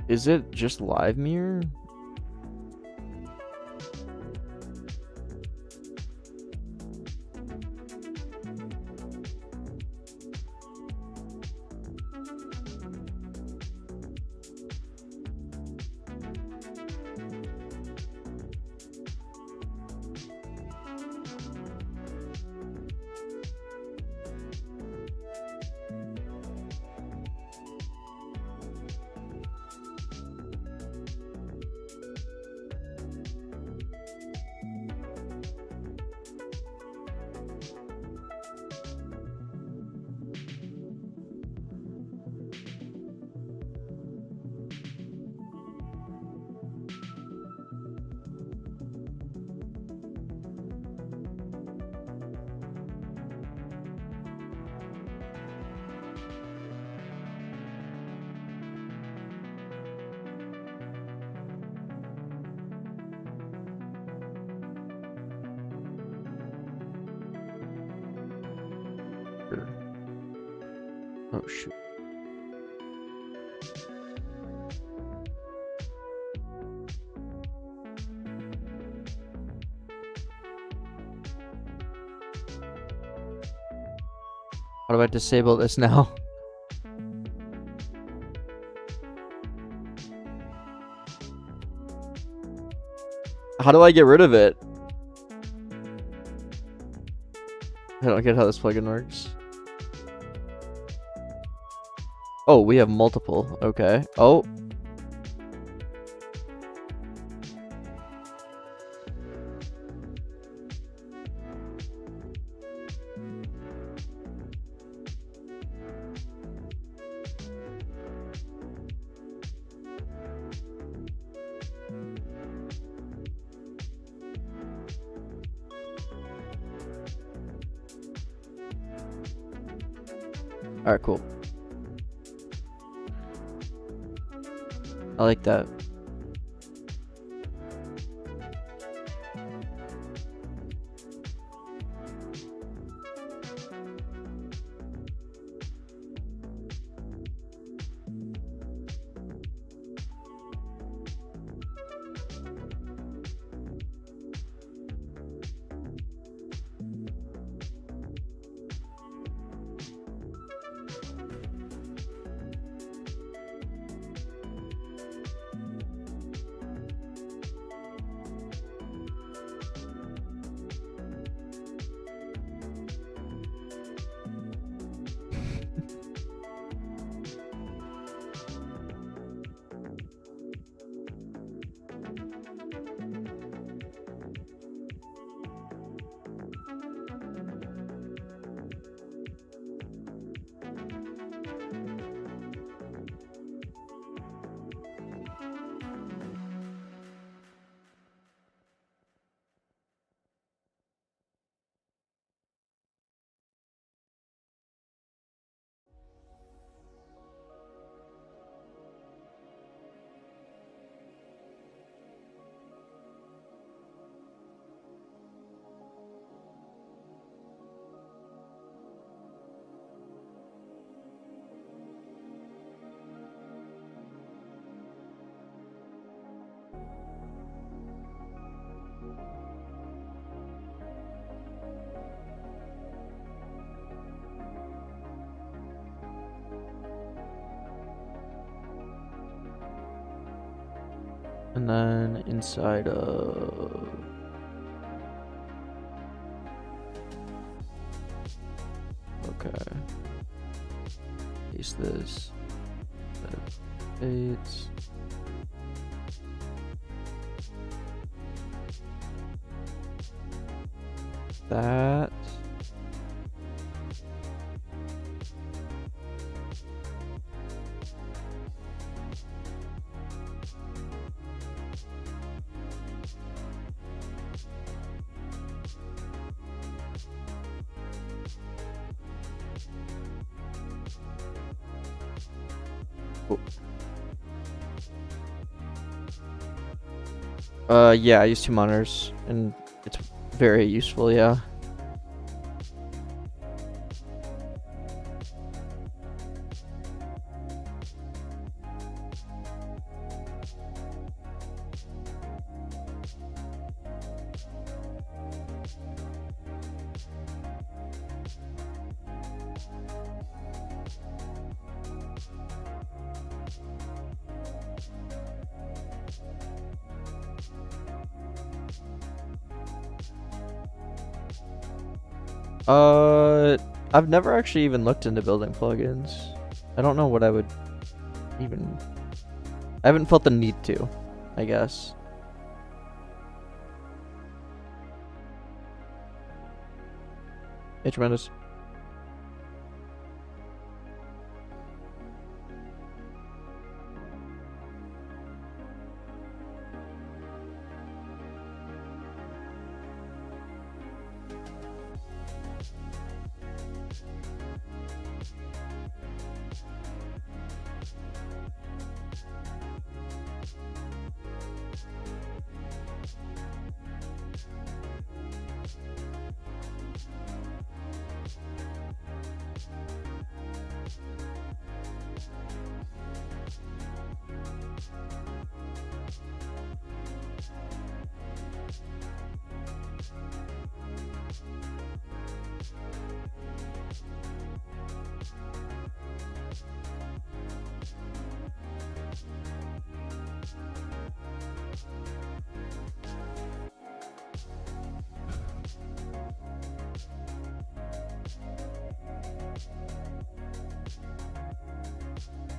[SPEAKER 1] Is it just live mirror? Oh shoot. How do I disable this now? How do I get rid of it? I don't get how this plugin works. Oh, we have multiple. Okay. Oh. Alright, cool. I like that. And then inside of... Okay. Paste this. Fades. That. Yeah, I use 2 monitors, and it's very useful, yeah. I've never actually even looked into building plugins. I don't know what I would even... I haven't felt the need to, I guess. Hey, Tremendous.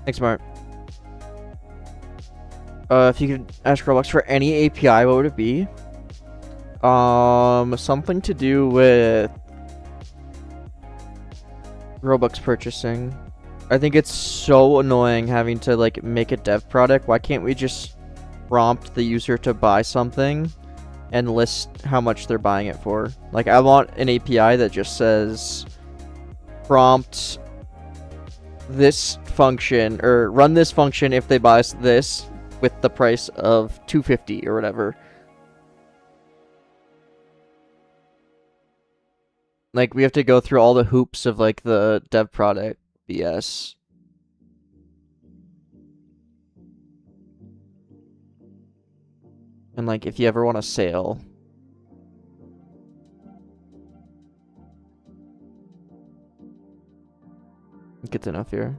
[SPEAKER 1] Thanks, Mark. If you could ask Roblox for any API, what would it be? Something to do with Robux purchasing. I think it's so annoying having to like make a dev product. Why can't we just prompt the user to buy something and list how much they're buying it for? Like, I want an API that just says prompt this function or run this function if they buy this with the price of $250 or whatever. Like, we have to go through all the hoops of like the dev product BS. And like, if you ever want a sale, good enough here.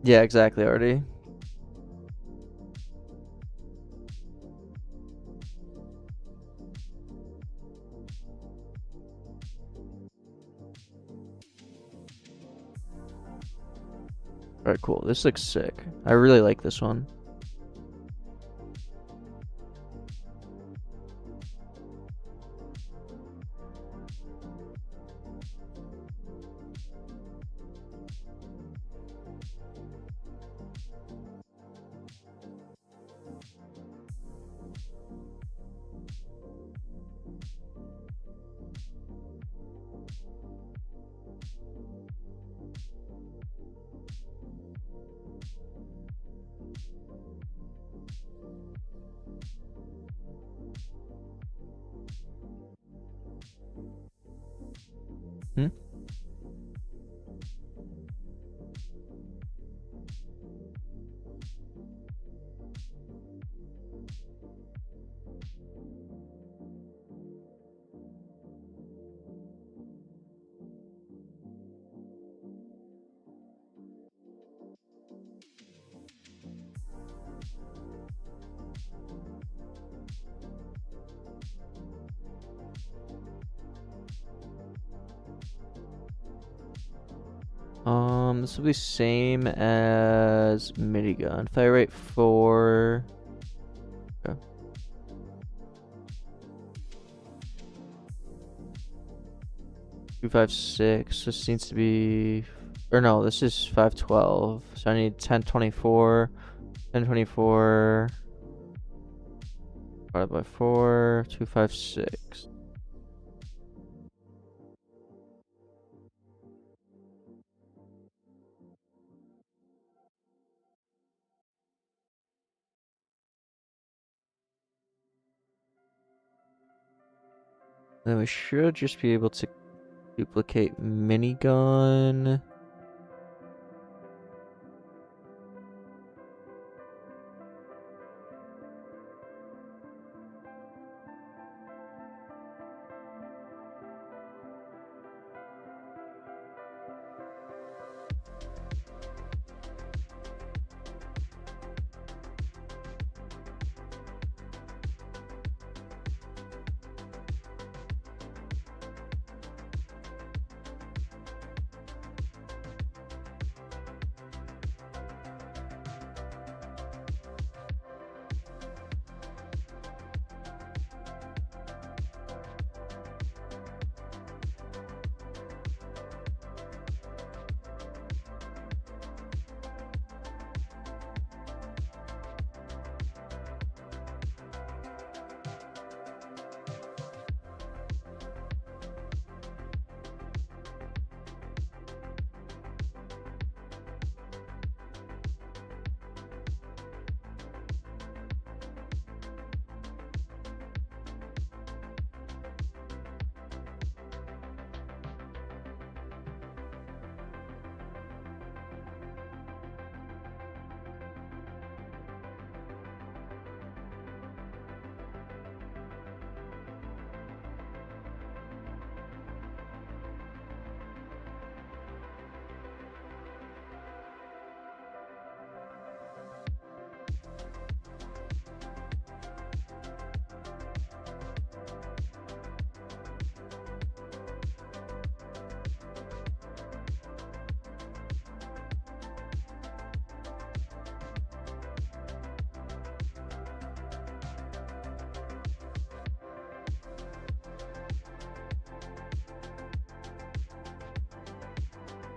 [SPEAKER 1] Yeah, exactly, already. Alright, cool. This looks sick. I really like this one. Hmm? This will be same as minigun. If I write 4... Okay. 256. This needs to be... Or no, this is 512. So I need 1024. 1024... divided by 4. 256. Then we should just be able to duplicate minigun.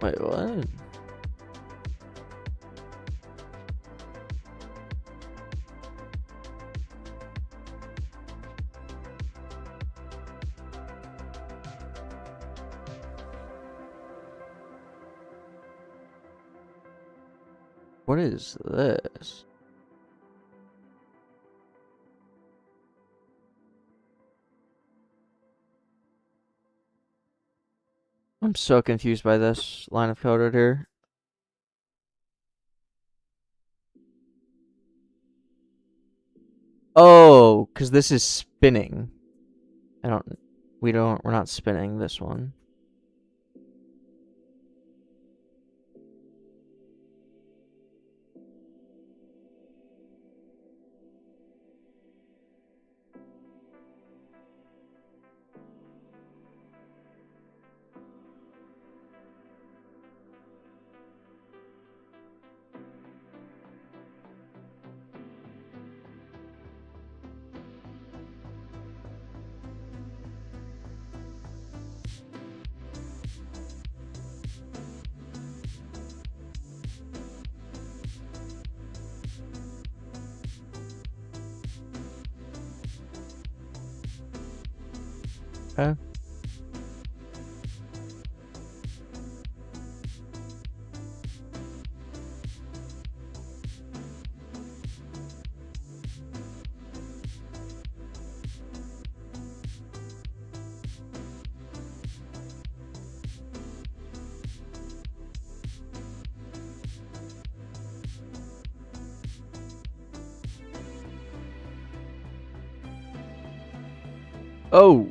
[SPEAKER 1] Wait, what? What is this? I'm so confused by this line of code right here. Oh, because this is spinning. We're not spinning this one. Okay. Oh.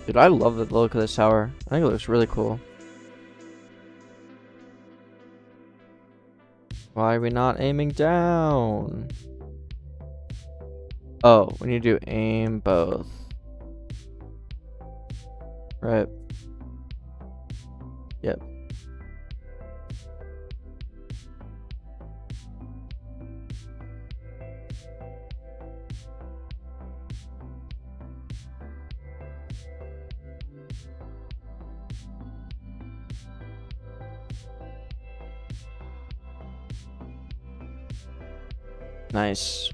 [SPEAKER 1] Dude, I love the look of this tower. I think it looks really cool. Why are we not aiming down? Oh, we need to aim both. Right. Yep. Nice.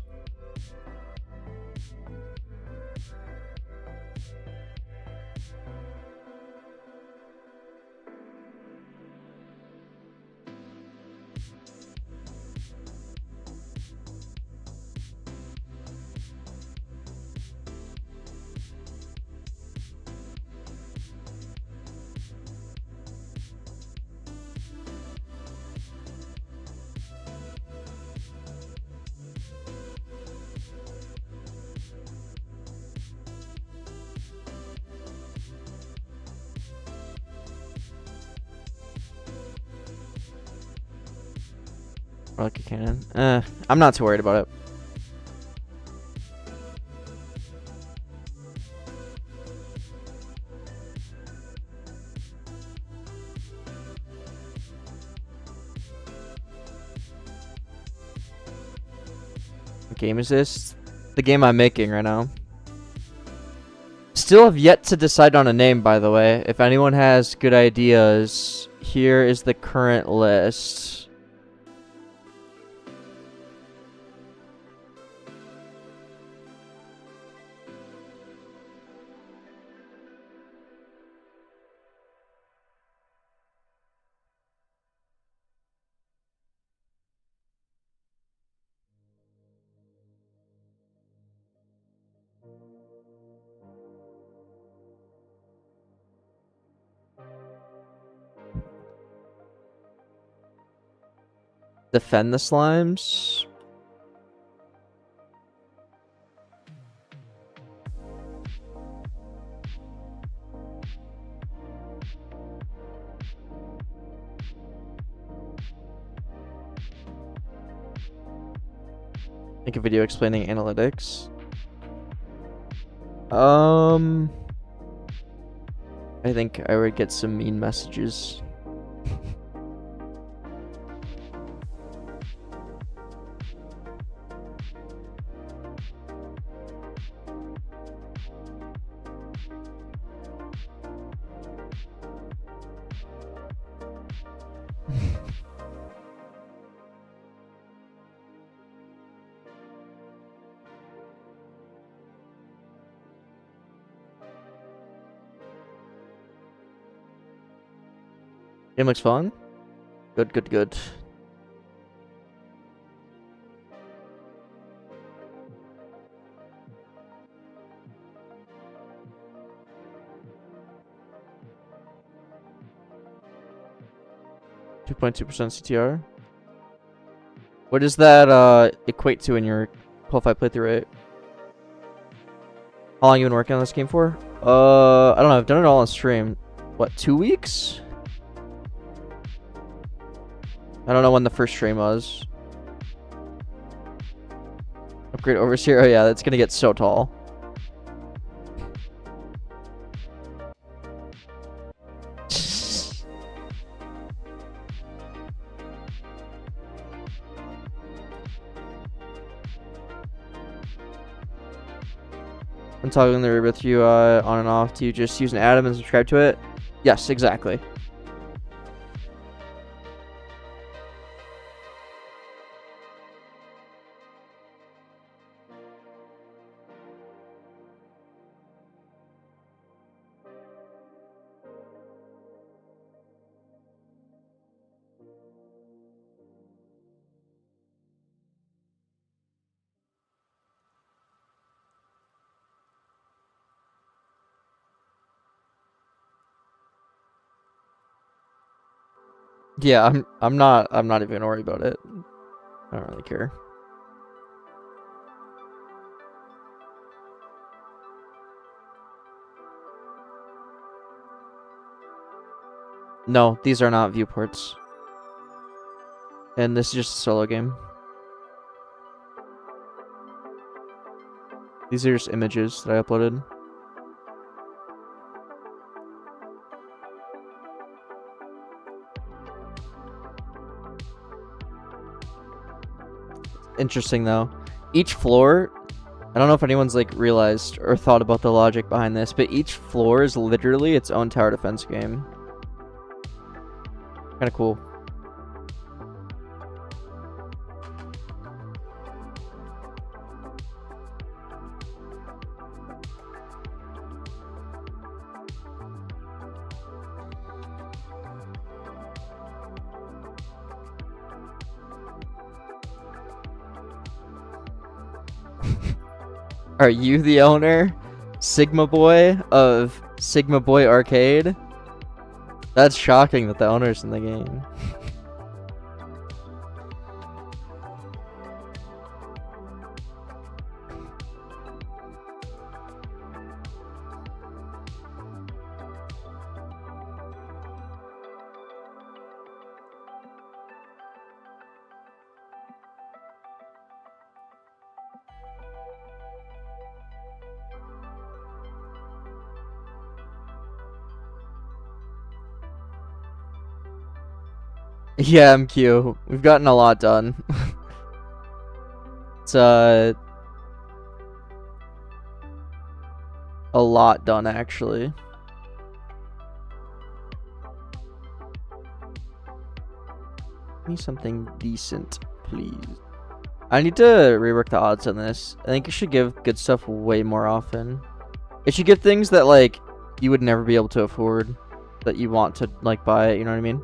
[SPEAKER 1] Rocket cannon. I'm not too worried about it. What game is this? The game I'm making right now. Still have yet to decide on a name, by the way. If anyone has good ideas, here is the current list. Defend the slimes. Make a video explaining analytics. I think I would get some mean messages. Game looks fun. Good, good, good. .2% CTR. What does that equate to in your qualified playthrough rate? How long you been working on this game for? I don't know. I've done it all on stream. What, 2 weeks? I don't know when the first stream was. Upgrade overseer. Oh yeah, that's gonna get so tall. When toggling the Rebirth UI on and off, do you just use an atom and subscribe to it? Yes, exactly. Yeah, I'm not even gonna worry about it. I don't really care. No, these are not viewports. And this is just a solo game. These are just images that I uploaded. Interesting though. Each floor, I don't know if anyone's like realized or thought about the logic behind this, but each floor is literally its own tower defense game. Kind of cool. Are you the owner, Sigma Boy of Sigma Boy Arcade? That's shocking that the owner's in the game. Yeah, MQ. We've gotten a lot done. It's a lot done actually. Give me something decent, please. I need to rework the odds on this. I think you should give good stuff way more often. It should give things that like you would never be able to afford, that you want to like buy it, you know what I mean?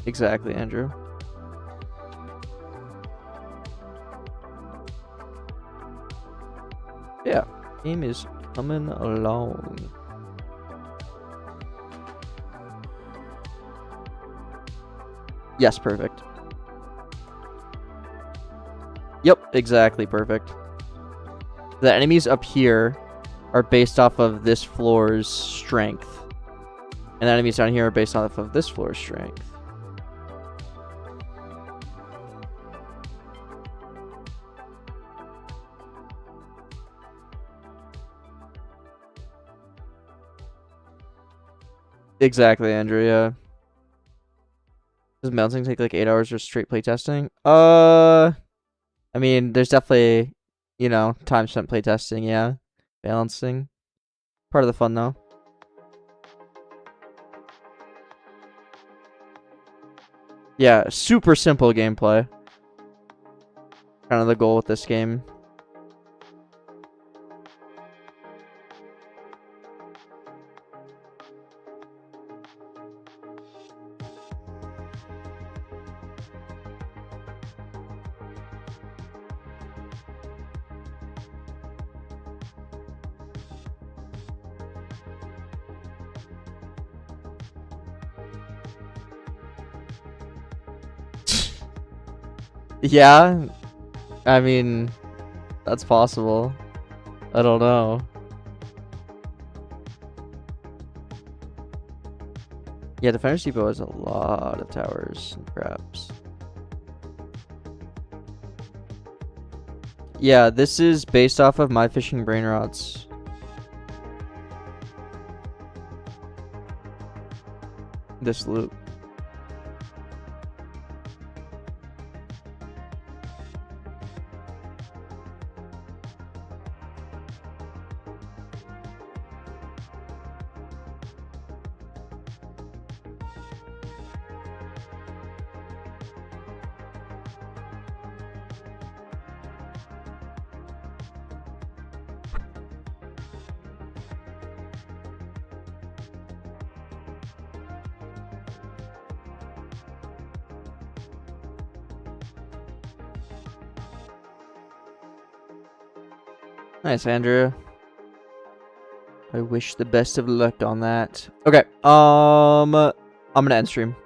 [SPEAKER 1] Exactly, Andrew. Game is coming along. Yes, perfect. Yep, exactly perfect. The enemies up here are based off of this floor's strength. And the enemies down here are based off of this floor's strength. Exactly, Andrew, yeah. Does mounting take like 8 hours or straight playtesting? I mean, there's definitely, you know, time spent playtesting, yeah. Balancing. Part of the fun, though. Yeah, super simple gameplay. Kind of the goal with this game. Yeah, I mean, that's possible. I don't know. Yeah, Defender's Depot has a lot of towers and traps. Yeah, this is based off of my fishing brain rods. This loop. Nice, Andrew. I wish the best of luck on that. Okay, I'm gonna end stream.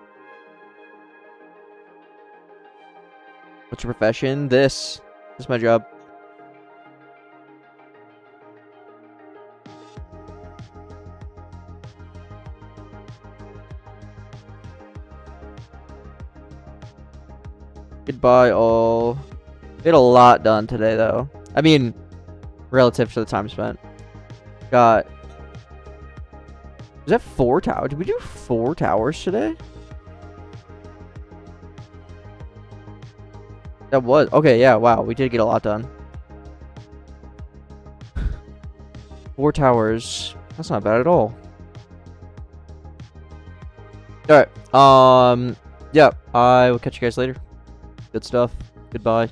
[SPEAKER 1] What's your profession? This is my job. Goodbye, all. We had a lot done today, though. I mean, relative to the time spent. Got... Was that 4 towers? Did we do 4 towers today? That was... Okay, yeah, wow. We did get a lot done. 4 towers. That's not bad at all. Alright. Yeah. I will catch you guys later. Good stuff. Goodbye.